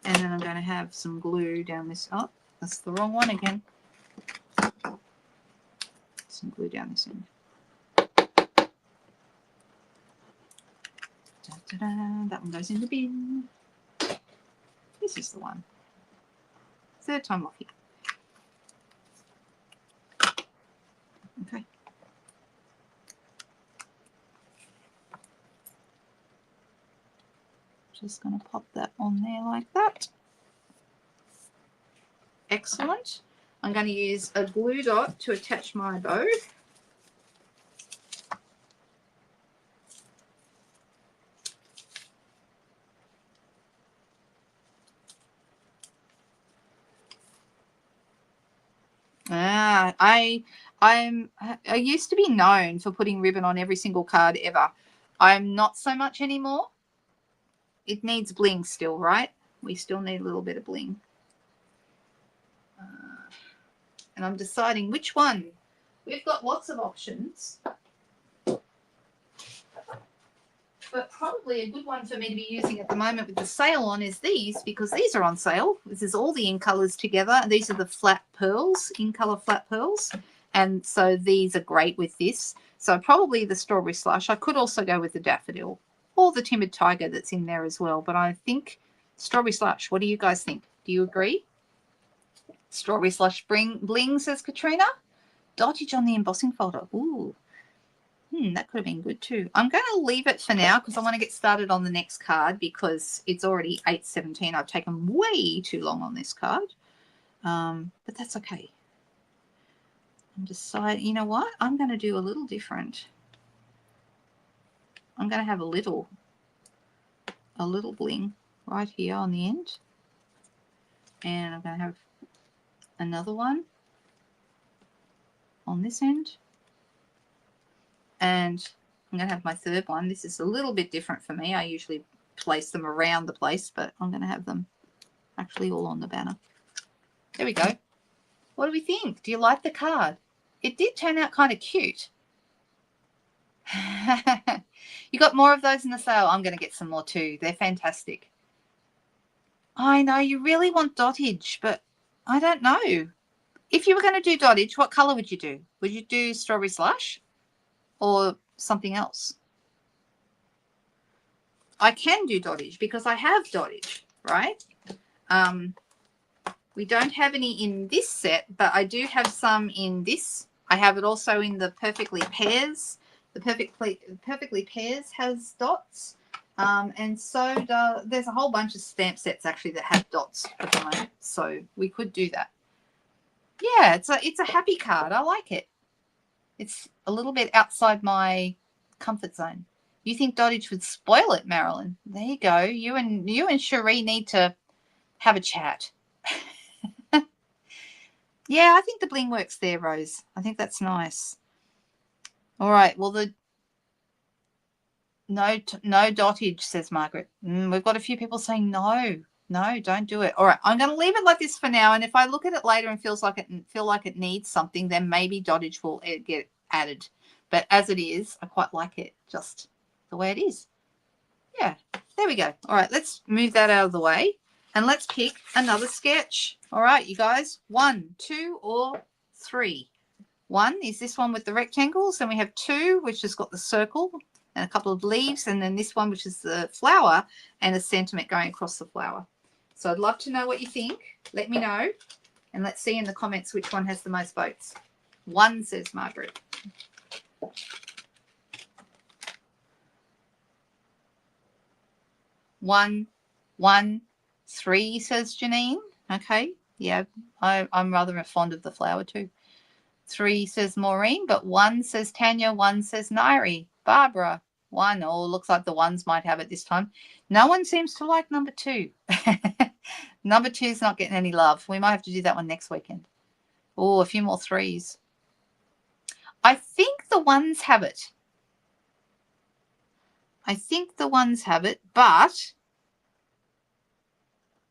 And then I'm going to have some glue down this. Oh, that's the wrong one again. Some glue down this end. Da-da-da. That one goes in the bin. This is the one. 3rd time lucky. Okay. Just going to pop that on there like that. Excellent. I'm going to use a glue dot to attach my bow. I used to be known for putting ribbon on every single card ever. I'm not so much anymore. It needs bling still, right? We still need a little bit of bling. And I'm deciding which one. We've got lots of options. But probably a good one for me to be using at the moment with the sale on is these, because these are on sale. This is all the in colours together. These are the flat pearls, in colour flat pearls. And so these are great with this. So probably the strawberry slush. I could also go with the daffodil or the timid tiger that's in there as well. But I think strawberry slush. What do you guys think? Do you agree? Strawberry slush bling, says Katrina. Dottage on the embossing folder. Ooh. That could have been good too. I'm going to leave it for now because I want to get started on the next card because it's already 8:17. I've taken way too long on this card. But that's okay. I'm deciding, you know what? I'm going to do a little different. I'm going to have a little bling right here on the end. And I'm going to have another one on this end. And I'm going to have my 3rd one. This is a little bit different for me. I usually place them around the place, but I'm going to have them actually all on the banner. There we go. What do we think? Do you like the card? It did turn out kind of cute. You got more of those in the sale? I'm going to get some more too. They're fantastic. I know you really want dottage, but I don't know. If you were going to do dottage, what colour would you do? Would you do strawberry slush or something else? I can do dottage because I have dottage, right? We don't have any in this set, but I do have some in this. I have it also in the Perfectly Pairs. The Perfectly Pairs has dots. And so there's a whole bunch of stamp sets actually that have dots at the moment. So we could do that. Yeah, it's a happy card. I like it. It's a little bit outside my comfort zone. You think dottage would spoil it, Marilyn? There you go. You and Cherie need to have a chat. Yeah, I think the bling works there, Rose. I think that's nice. All right. Well, no dottage, says Margaret. We've got a few people saying no, don't do it. All right, I'm going to leave it like this for now. And if I look at it later and feel like it needs something, then maybe dottage will get added. But as it is, I quite like it just the way it is. Yeah, there we go. All right, let's move that out of the way. And let's pick another sketch. All right, you guys, 1, 2, or 3. 1 is this one with the rectangles, and we have 2, which has got the circle and a couple of leaves, and then this one, which is the flower and a sentiment going across the flower. So I'd love to know what you think. Let me know, and let's see in the comments which one has the most votes. 1, says Margaret. 1, 1, 3, says Janine. Okay, yeah, I'm rather fond of the flower too. 3 says Maureen, but 1 says Tanya, 1 says Nairi. Barbara, 1. Oh, looks like the 1s might have it this time. No one seems to like number 2. Number 2's not getting any love. We might have to do that one next weekend. Oh, a few more 3s. I think the 1s have it. I think the 1s have it, but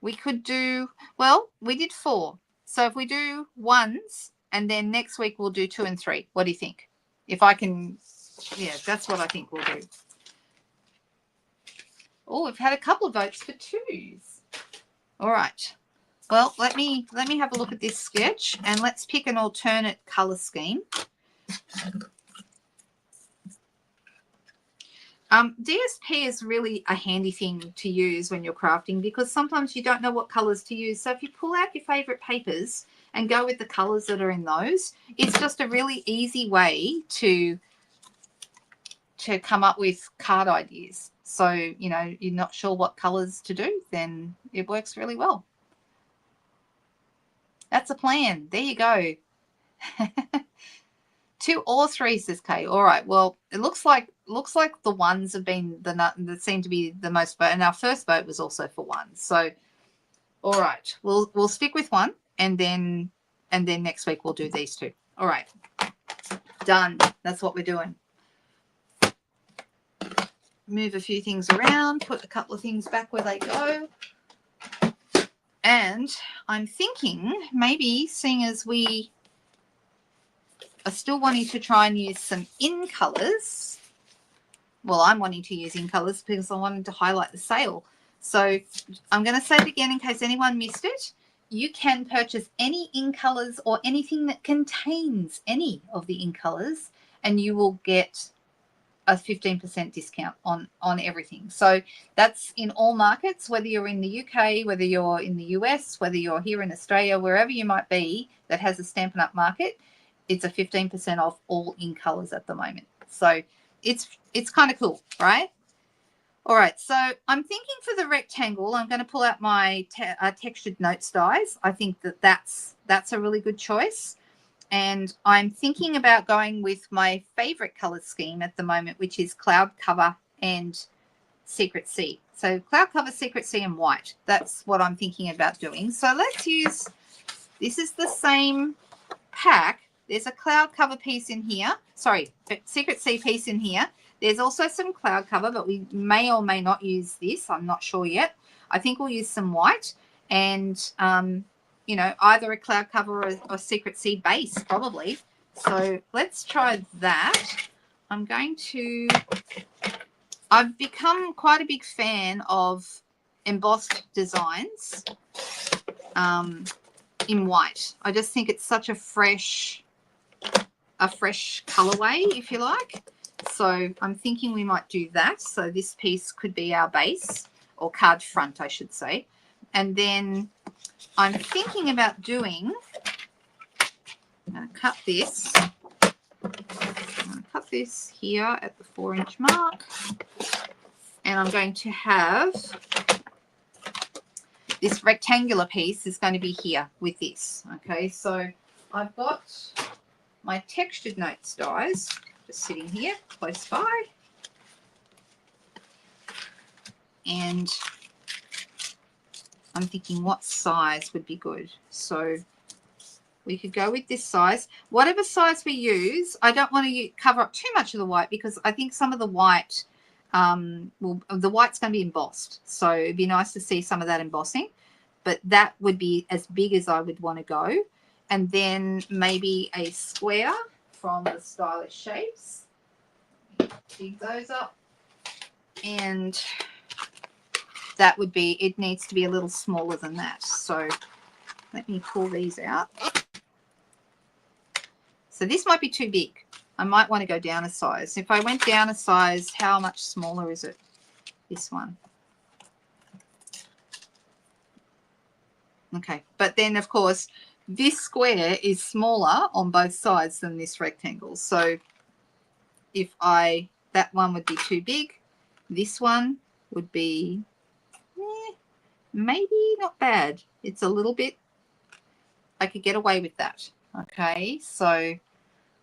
we could do, well, we did 4. So if we do 1s, and then next week we'll do 2 and 3. What do you think? If I can, yeah, that's what I think we'll do. Oh, we've had a couple of votes for 2s. All right. Well, let me have a look at this sketch, and let's pick an alternate color scheme. DSP is really a handy thing to use when you're crafting, because sometimes you don't know what colors to use. So if you pull out your favorite papers and go with the colors that are in those, it's just a really easy way to come up with card ideas. So, you know, you're not sure what colors to do, then it works really well. That's a plan. There you go. 2 or 3, says Kay. All right. Well, it looks like the 1s have been that seem to be the most vote, and our first vote was also for 1. So, all right, we'll stick with 1, and then next week we'll do these 2. All right, done. That's what we're doing. Move a few things around, put a couple of things back where they go. And I'm thinking maybe, seeing as we are still wanting to try and use some in colors. Well, I'm wanting to use in colors because I wanted to highlight the sale. So I'm going to say it again in case anyone missed it. You can purchase any in colors or anything that contains any of the in colors, and you will get a 15% discount on everything. So that's in all markets, whether you're in the UK, whether you're in the US, whether you're here in Australia, wherever you might be that has a Stampin' Up! Market, it's a 15% off all in colors at the moment. So it's kind of cool, right? All right, so I'm thinking for the rectangle, I'm going to pull out my textured notes dies. I think that's a really good choice. And I'm thinking about going with my favorite color scheme at the moment, which is Cloud Cover and Secret Sea. So Cloud Cover, Secret Sea, and white. That's what I'm thinking about doing. So let's use, this is the same pack. There's a Cloud Cover piece in here. Sorry, Secret Sea piece in here. There's also some Cloud Cover, but we may or may not use this. I'm not sure yet. I think we'll use some white and, you know, either a Cloud Cover or Secret Sea base, probably. So let's try that. I've become quite a big fan of embossed designs in white. I just think it's such a fresh colorway, if you like. So I'm thinking we might do that. So this piece could be our base, or card front, I should say. And then I'm thinking about doing, I'm going to cut this. I'm going to cut this here at the 4-inch mark. And I'm going to have this rectangular piece is going to be here with this. Okay, so I've got my textured notes dies just sitting here close by. And I'm thinking what size would be good. So we could go with this size. Whatever size we use, I don't want to cover up too much of the white, because I think some of the white, the white's going to be embossed. So it'd be nice to see some of that embossing. But that would be as big as I would want to go. And then maybe a square from the Stylish Shapes. Dig those up. And that would be, it needs to be a little smaller than that. So let me pull these out. So this might be too big. I might want to go down a size. If I went down a size, how much smaller is it? This one. Okay, but then of course this square is smaller on both sides than this rectangle. So if that one would be too big, this one would be maybe not bad. It's a little bit, I could get away with that. Okay, so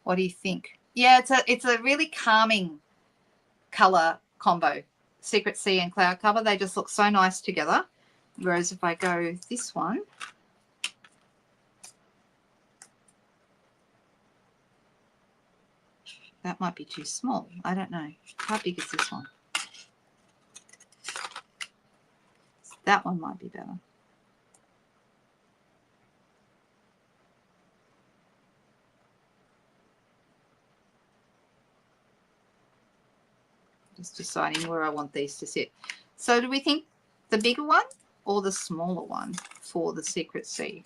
what do you think? Yeah, it's a really calming color combo. Secret Sea and Cloud Cover, they just look so nice together. Whereas if I go this one, that might be too small. I don't know. How big is this one? That one might be better. Just deciding where I want these to sit. So do we think the bigger one or the smaller one for the Secret Sea?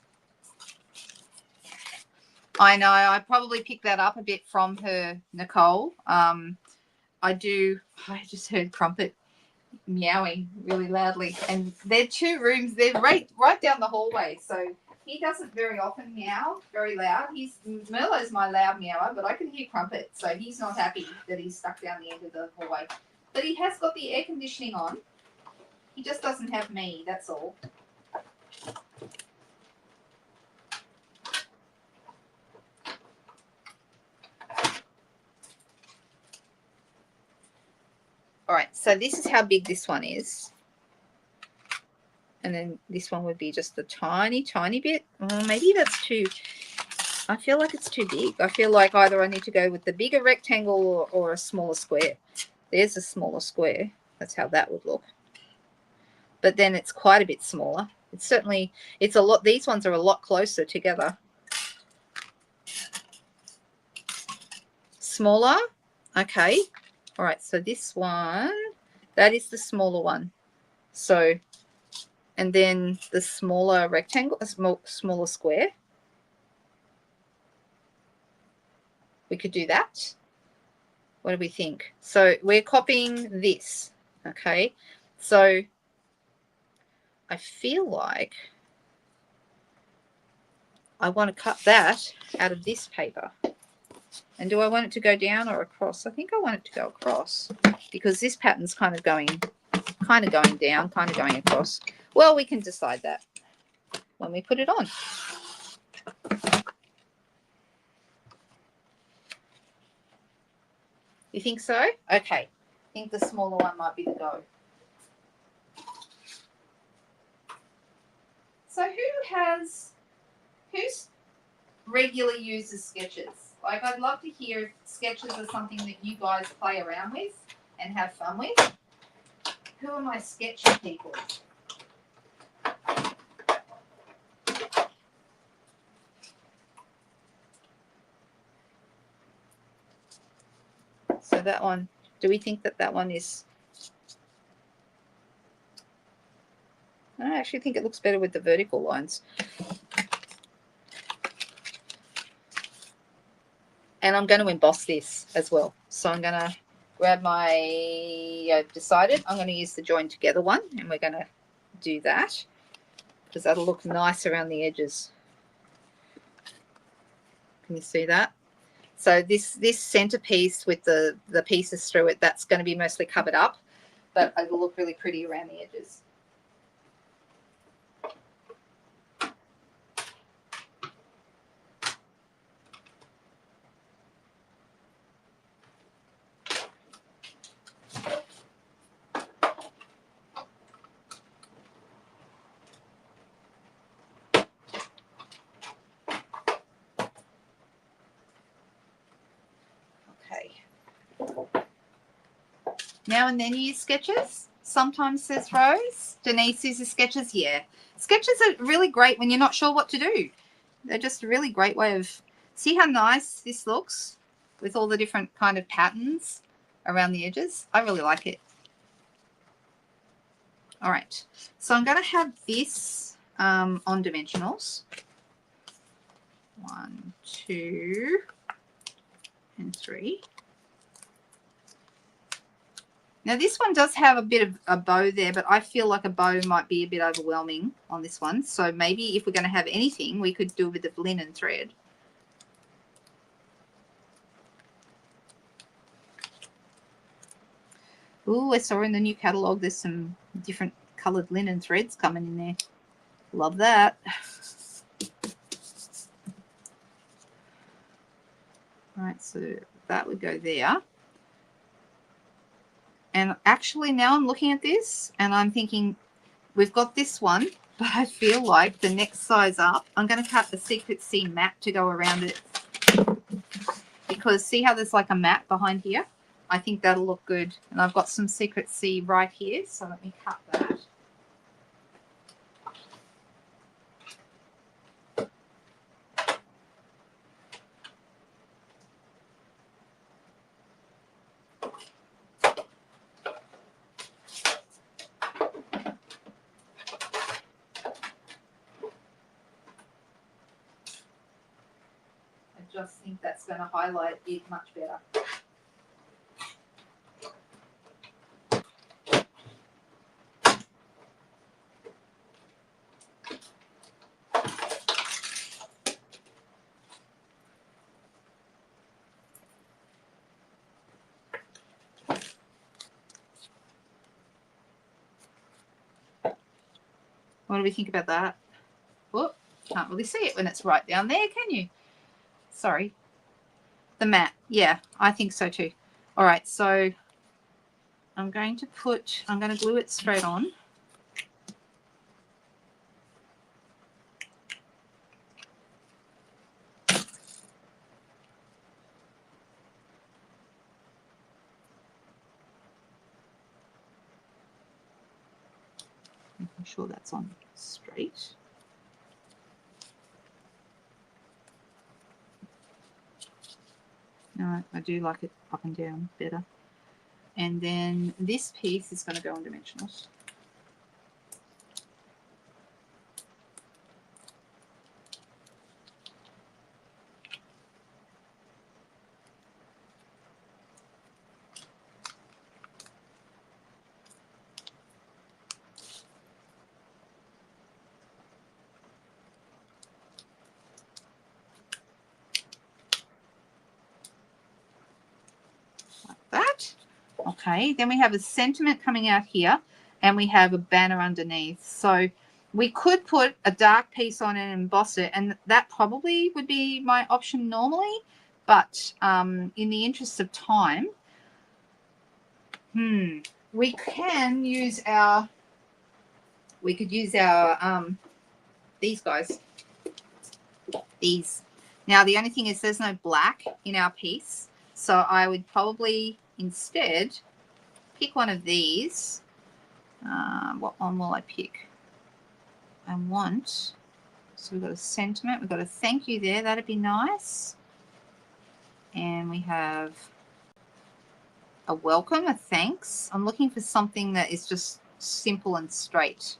I know, I probably picked that up a bit from her, Nicole. I just heard Crumpet meowing really loudly. And they're 2 rooms, they're right down the hallway. So he doesn't very often meow very loud. Merlot's my loud meower, but I can hear Crumpet. So he's not happy that he's stuck down the end of the hallway. But he has got the air conditioning on. He just doesn't have me, that's all. All right, so this is how big this one is. And then this one would be just a tiny, tiny bit. Maybe that's too, I feel like it's too big. I feel like either I need to go with the bigger rectangle or a smaller square. There's a smaller square. That's how that would look. But then it's quite a bit smaller. It's certainly, it's a lot, these ones are a lot closer together. Smaller? Okay. All right, so this one, that is the smaller one. So, and then the smaller rectangle, a smaller square. We could do that. What do we think? So we're copying this, okay? So I feel like I want to cut that out of this paper. And do I want it to go down or across? I think I want it to go across because this pattern's kind of going down, kind of going across. Well, we can decide that when we put it on. You think so? Okay. I think the smaller one might be the go. So who's regularly uses sketches? Like, I'd love to hear if sketches are something that you guys play around with and have fun with. Who are my sketchy people? So that one, do we think that one is... I actually think it looks better with the vertical lines. And I'm going to emboss this as well. So I'm going to grab my, I've decided I'm going to use the join together one, and we're going to do that because that'll look nice around the edges. Can you see that? So this centerpiece with the pieces through it, that's going to be mostly covered up, but it'll look really pretty around the edges. Now and then you use sketches? Sometimes, says Rose. Denise uses sketches? Yeah. Sketches are really great when you're not sure what to do. They're just a really great way of... See how nice this looks with all the different kind of patterns around the edges? I really like it. All right, so I'm going to have this on dimensionals. 1, 2, and 3. Now this one does have a bit of a bow there, but I feel like a bow might be a bit overwhelming on this one. So maybe if we're going to have anything, we could do with the linen thread. Oh, I saw in the new catalogue there's some different coloured linen threads coming in there. Love that. All right, so that would go there. And actually now I'm looking at this and I'm thinking we've got this one, but I feel like the next size up, I'm going to cut the Secret C mat to go around it. Because see how there's like a mat behind here? I think that'll look good. And I've got some Secret C right here, so let me cut that. I just think that's going to highlight it much better. What do we think about that? Oh, can't really see it when it's right down there, can you? Sorry. The mat. Yeah, I think so too. All right, so I'm going to glue it straight on. Making sure that's on straight. No, I do like it up and down better. And then this piece is going to go on dimensionals. That. Okay, then we have a sentiment coming out here and we have a banner underneath. So we could put a dark piece on it and emboss it, and that probably would be my option normally, but in the interest of time, we could use our these guys. These. Now the only thing is there's no black in our piece, so I would probably instead pick one of these. What one will I pick? So we've got a sentiment, we've got a thank you there, that'd be nice. And we have a welcome, a thanks. I'm looking for something that is just simple and straight.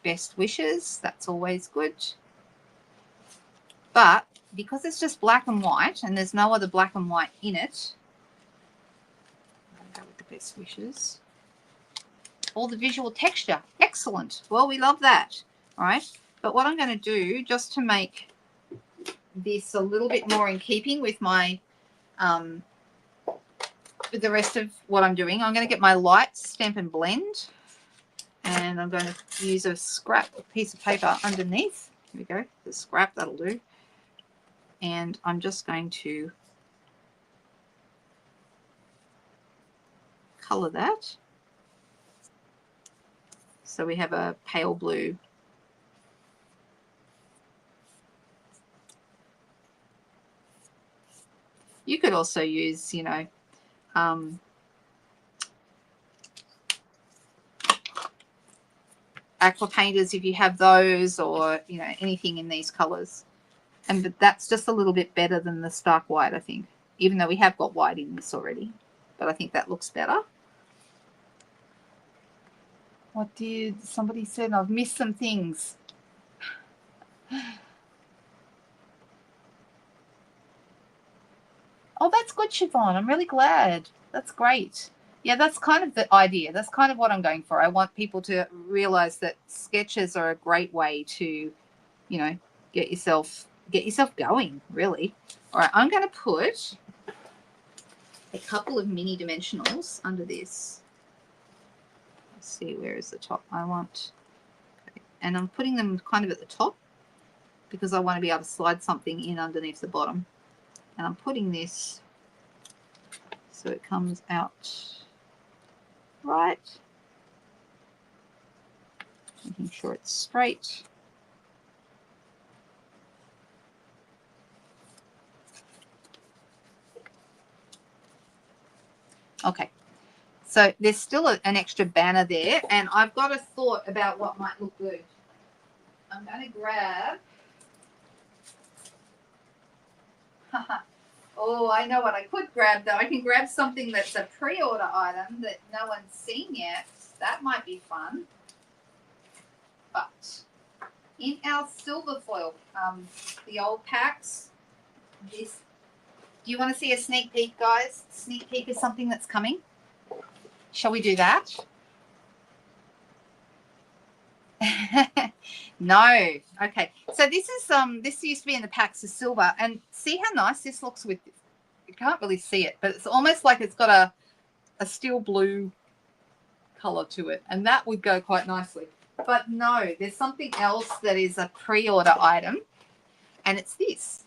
Best wishes, that's always good. But because it's just black and white and there's no other black and white in it, I'll go with the best wishes. All the visual texture, excellent. Well, we love that. All right, but what I'm going to do just to make this a little bit more in keeping with my with the rest of what I'm doing, I'm going to get my light stamp and blend, and I'm going to use a scrap piece of paper underneath. Here we go, the scrap, that'll do. And I'm just going to color that. So we have a pale blue. You could also use, you know, aqua painters if you have those, or, you know, anything in these colors. But that's just a little bit better than the stark white, I think, even though we have got white in this already. But I think that looks better. What did somebody said? I've missed some things. Oh, that's good, Siobhan. I'm really glad. That's great. Yeah, that's kind of the idea. That's kind of what I'm going for. I want people to realize that sketches are a great way to, you know, get yourself going, really. All right, I'm going to put a couple of mini dimensionals under this. Let's see, where is the top I want? Okay. And I'm putting them kind of at the top because I want to be able to slide something in underneath the bottom. And I'm putting this so it comes out right. Making sure it's straight. Okay, so there's still an extra banner there, and I've got a thought about what might look good. I'm going to grab... Oh, I know what I could grab, though. I can grab something that's a pre-order item that no one's seen yet. That might be fun. But in our silver foil, the old packs, this... Do you want to see a sneak peek, guys? Sneak peek is something that's coming. Shall we do that? No. Okay. So this is this used to be in the packs of silver, and see how nice this looks with this. You can't really see it, but it's almost like it's got a steel blue color to it, and that would go quite nicely. But no, there's something else that is a pre-order item, and it's this.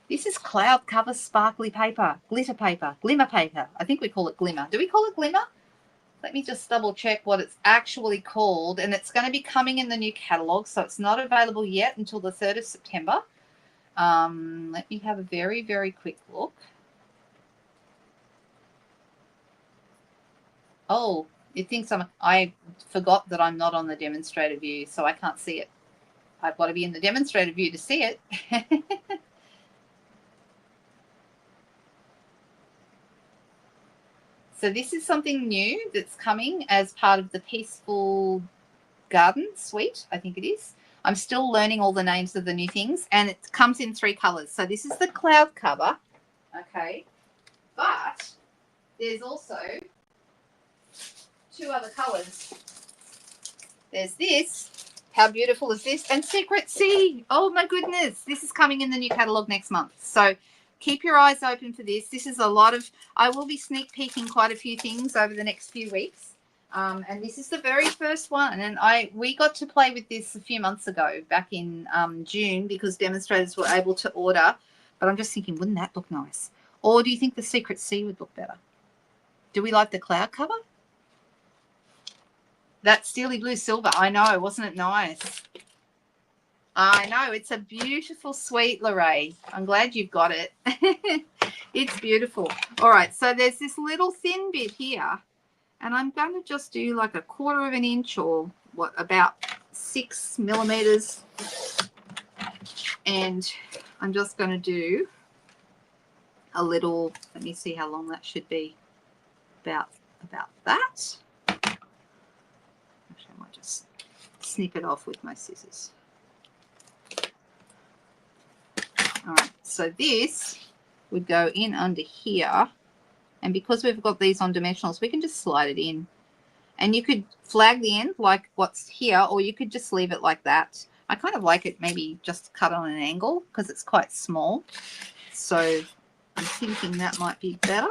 This is cloud cover sparkly paper, glitter paper, glimmer paper. I think we call it glimmer. Do we call it glimmer? Let me just double check what it's actually called. And it's going to be coming in the new catalogue, so it's not available yet until the 3rd of September. Let me have a very, very quick look. Oh, it thinks I forgot that I'm not on the demonstrator view, so I can't see it. I've got to be in the demonstrator view to see it. So this is something new that's coming as part of the Peaceful Garden Suite, I think it is. I'm still learning all the names of the new things, and it comes in 3 colors. So this is the cloud cover, okay, but there's also 2 other colors. There's this. How beautiful is this? And Secret Sea. Oh my goodness. This is coming in the new catalogue next month. So keep your eyes open for this. This is a lot of... I will be sneak peeking quite a few things over the next few weeks. And this is the very first one. And we got to play with this a few months ago, back in June, because demonstrators were able to order. But I'm just thinking, wouldn't that look nice? Or do you think the Secret Sea would look better? Do we like the cloud cover? That steely blue silver. I know. Wasn't it nice? I know. It's a beautiful suite, Lorraine. I'm glad you've got it. It's beautiful. All right. So there's this little thin bit here. And I'm going to just do like 1/4 of an inch, or what, about 6 millimeters. And I'm just going to do a little... Let me see how long that should be. About that. I might just snip it off with my scissors. All right, so this would go in under here, and because we've got these on dimensionals, we can just slide it in. And you could flag the end like what's here, or you could just leave it like that. I kind of like it maybe just cut on an angle because it's quite small. So I'm thinking that might be better.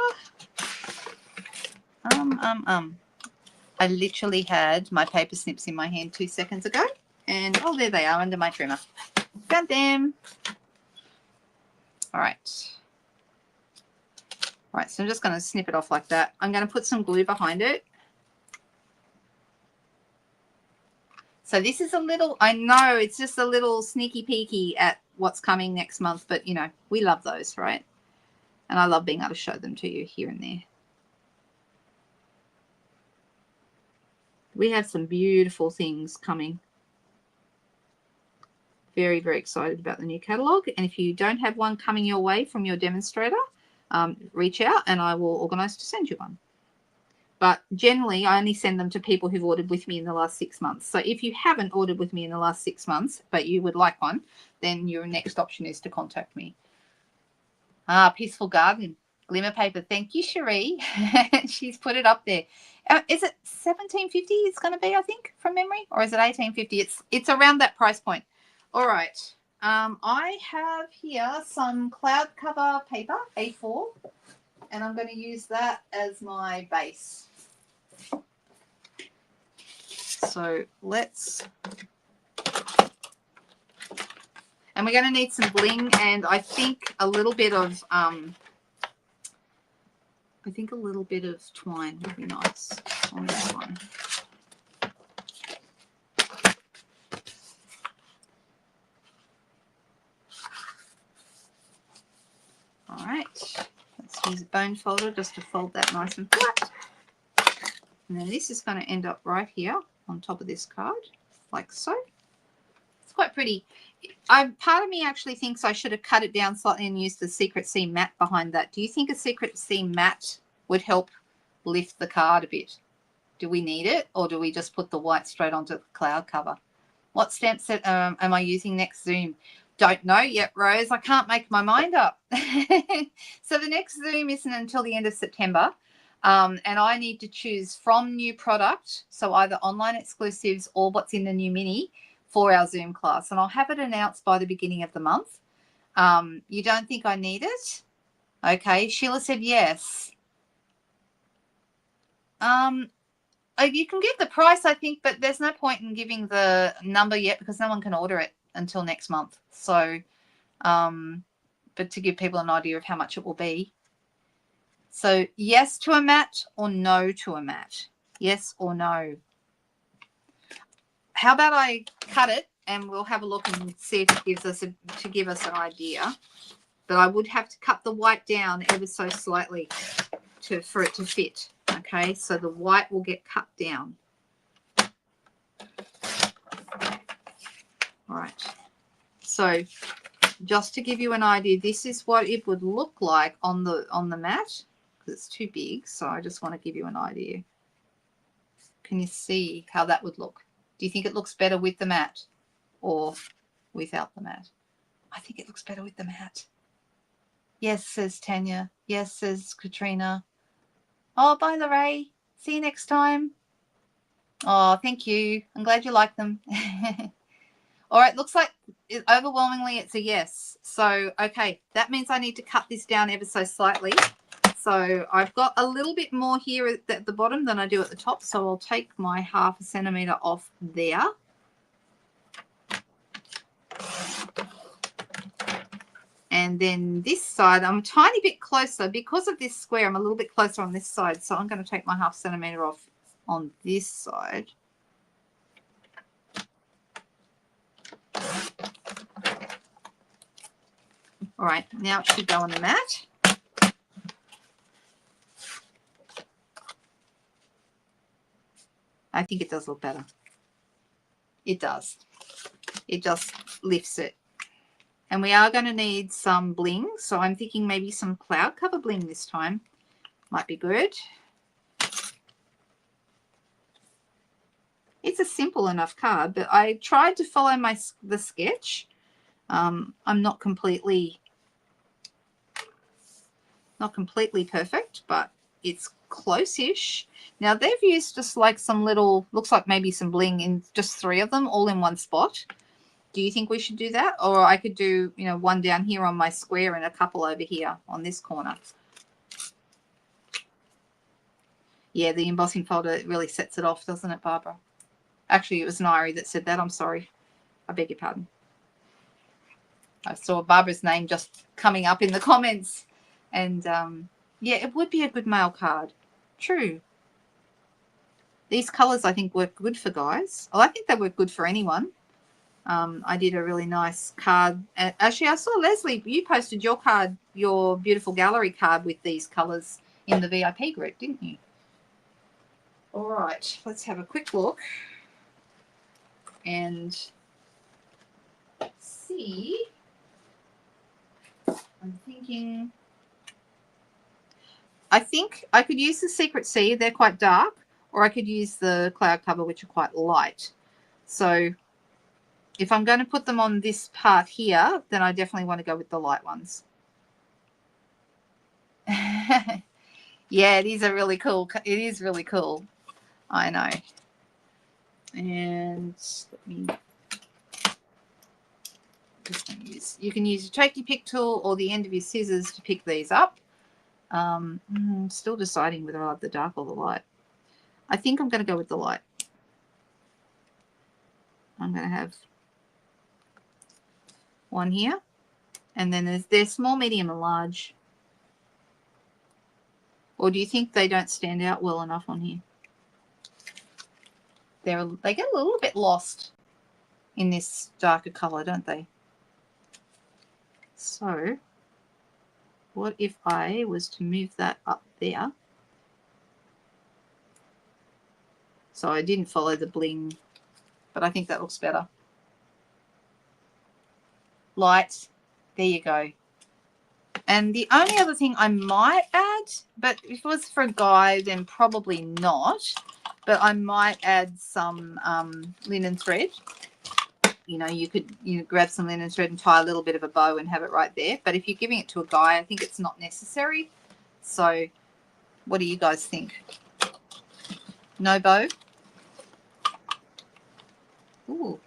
I literally had my paper snips in my hand 2 seconds ago, and oh, there they are under my trimmer. Got them. All right. All right, so I'm just going to snip it off like that. I'm going to put some glue behind it. So this is a little, I know it's just a little sneaky peeky at what's coming next month, but you know, we love those, right? And I love being able to show them to you here and there. We have some beautiful things coming. Very, very excited about the new catalogue. And if you don't have one coming your way from your demonstrator, reach out and I will organise to send you one. But generally, I only send them to people who've ordered with me in the last 6 months. So if you haven't ordered with me in the last 6 months, but you would like one, then your next option is to contact me. Peaceful Garden. Glimmer paper. Thank you, Cherie. She's put it up there. Is it 1750 it's going to be, I think, from memory? Or is it 1850? It's around that price point. All right. I have here some cloud cover paper, A4, and I'm going to use that as my base. So let's... And we're going to need some bling, and I think a little bit of... I think a little bit of twine would be nice on this one. All right, let's use a bone folder just to fold that nice and flat. And then this is going to end up right here on top of this card, like so. It's quite pretty. Part of me actually thinks I should have cut it down slightly and used the Secret Sea matte behind that. Do you think a Secret Sea matte would help lift the card a bit? Do we need it, or do we just put the white straight onto the cloud cover? What stamp set am I using next Zoom? Don't know yet, Rose. I can't make my mind up. So the next Zoom isn't until the end of September. And I need to choose from new product, so either online exclusives or what's in the new mini for our Zoom class. And I'll have it announced by the beginning of the month. You don't think I need it? Okay. Sheila said yes. You can give the price, I think, but there's no point in giving the number yet because no one can order it until next month. So, but to give people an idea of how much it will be. So yes to a matte or no to a matte? Yes or no? How about I cut it and we'll have a look and see if it gives us an idea. But I would have to cut the white down ever so slightly for it to fit. Okay, so the white will get cut down. All right. So just to give you an idea, this is what it would look like on the mat because it's too big. So I just want to give you an idea. Can you see how that would look? Do you think it looks better with the mat or without the mat? I think it looks better with the mat. Yes, says Tanya. Yes, says Katrina. Oh, bye, Lorraine. See you next time. Oh, thank you. I'm glad you like them. All right, looks like overwhelmingly it's a yes. So, okay, that means I need to cut this down ever so slightly. So I've got a little bit more here at the bottom than I do at the top. So I'll take my 0.5 centimeter off there. And then this side, I'm a tiny bit closer. Because of this square, I'm a little bit closer on this side. So I'm going to take my 0.5 centimeter off on this side. All right, now it should go on the mat. I think it does look better. It does. It just lifts it. And we are going to need some bling. So I'm thinking maybe some cloud cover bling this time. Might be good. It's a simple enough card, but I tried to follow the sketch. I'm not completely perfect, but it's close-ish. Now they've used just like some little, looks like maybe some bling in just 3 of them all in one spot. Do you think we should do that? Or I could do, you know, one down here on my square and a couple over here on this corner. Yeah, the embossing folder really sets it off, doesn't it, Barbara? Actually, it was Nairi that said that. I'm sorry. I beg your pardon. I saw Barbara's name just coming up in the comments. And, yeah, it would be a good mail card. True. These colours, I think, work good for guys. Oh, I think they work good for anyone. I did a really nice card. Actually, I saw Leslie, you posted your card, your beautiful gallery card with these colours in the VIP group, didn't you? All right, let's have a quick look and see. I'm thinking I think I could use the Secret Sea. They're quite dark. Or I could use the cloud cover, which are quite light. So if I'm going to put them on this part here, then I definitely want to go with the light ones. Yeah, these are really cool. It is really cool. I know. And let me just use. You can use your Tricky Pick tool or the end of your scissors to pick these up. I'm still deciding whether I like the dark or the light. I think I'm going to go with the light. I'm going to have one here, and then there's small, medium, and large. Or do you think they don't stand out well enough on here? They get a little bit lost in this darker color, don't they? So what if I was to move that up there? So I didn't follow the bling, but I think that looks better. Light, there you go. And the only other thing I might add, but if it was for a guy, then probably not, but I might add some linen thread. You know, you could grab some linen thread and tie a little bit of a bow and have it right there. But if you're giving it to a guy, I think it's not necessary. So what do you guys think? No bow? Ooh,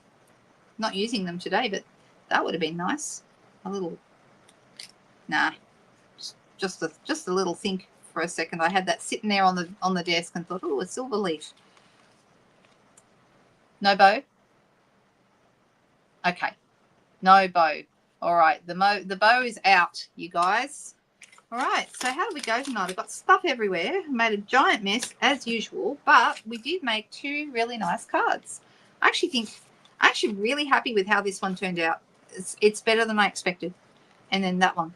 not using them today, but that would have been nice. A little, nah, just a little think for a second. I had that sitting there on the desk and thought, oh, a silver leaf. No bow? Okay, no bow. All right, the bow is out, you guys. All right, so how did we go tonight? I've got stuff everywhere. Made a giant mess as usual, but we did make 2 really nice cards. I'm actually really happy with how this one turned out. It's better than I expected. And then that one.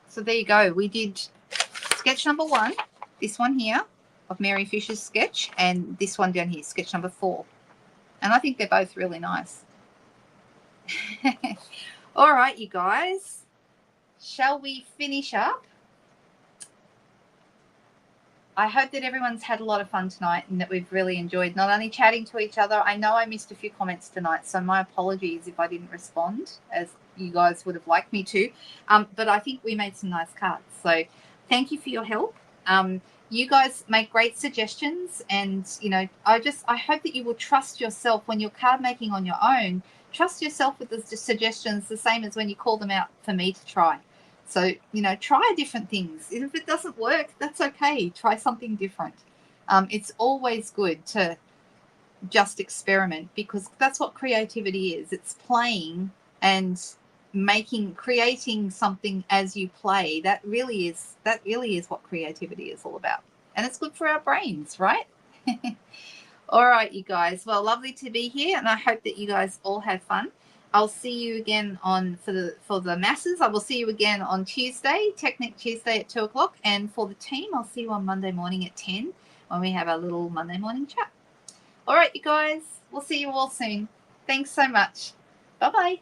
So there you go. We did sketch number 1, this one here of Mary Fisher's sketch, and this one down here, sketch number 4. And I think they're both really nice. All right, you guys. Shall we finish up? I hope that everyone's had a lot of fun tonight and that we've really enjoyed not only chatting to each other. I know I missed a few comments tonight, so my apologies if I didn't respond as you guys would have liked me to. But I think we made some nice cards. So thank you for your help. You guys make great suggestions, and I hope that you will trust yourself when you're card making on your own. Trust yourself with the suggestions, the same as when you call them out for me to try. So, try different things. If it doesn't work, that's okay. Try something different. It's always good to just experiment, because that's what creativity is. It's playing and creating something as you play. That really is what creativity is all about. And it's good for our brains, right? All right, you guys. Well, lovely to be here, and I hope that you guys all have fun. I'll see you again for the masses. I will see you again on Tuesday, Technic Tuesday at 2 o'clock. And for the team, I'll see you on Monday morning at 10 when we have our little Monday morning chat. All right, you guys. We'll see you all soon. Thanks so much. Bye-bye.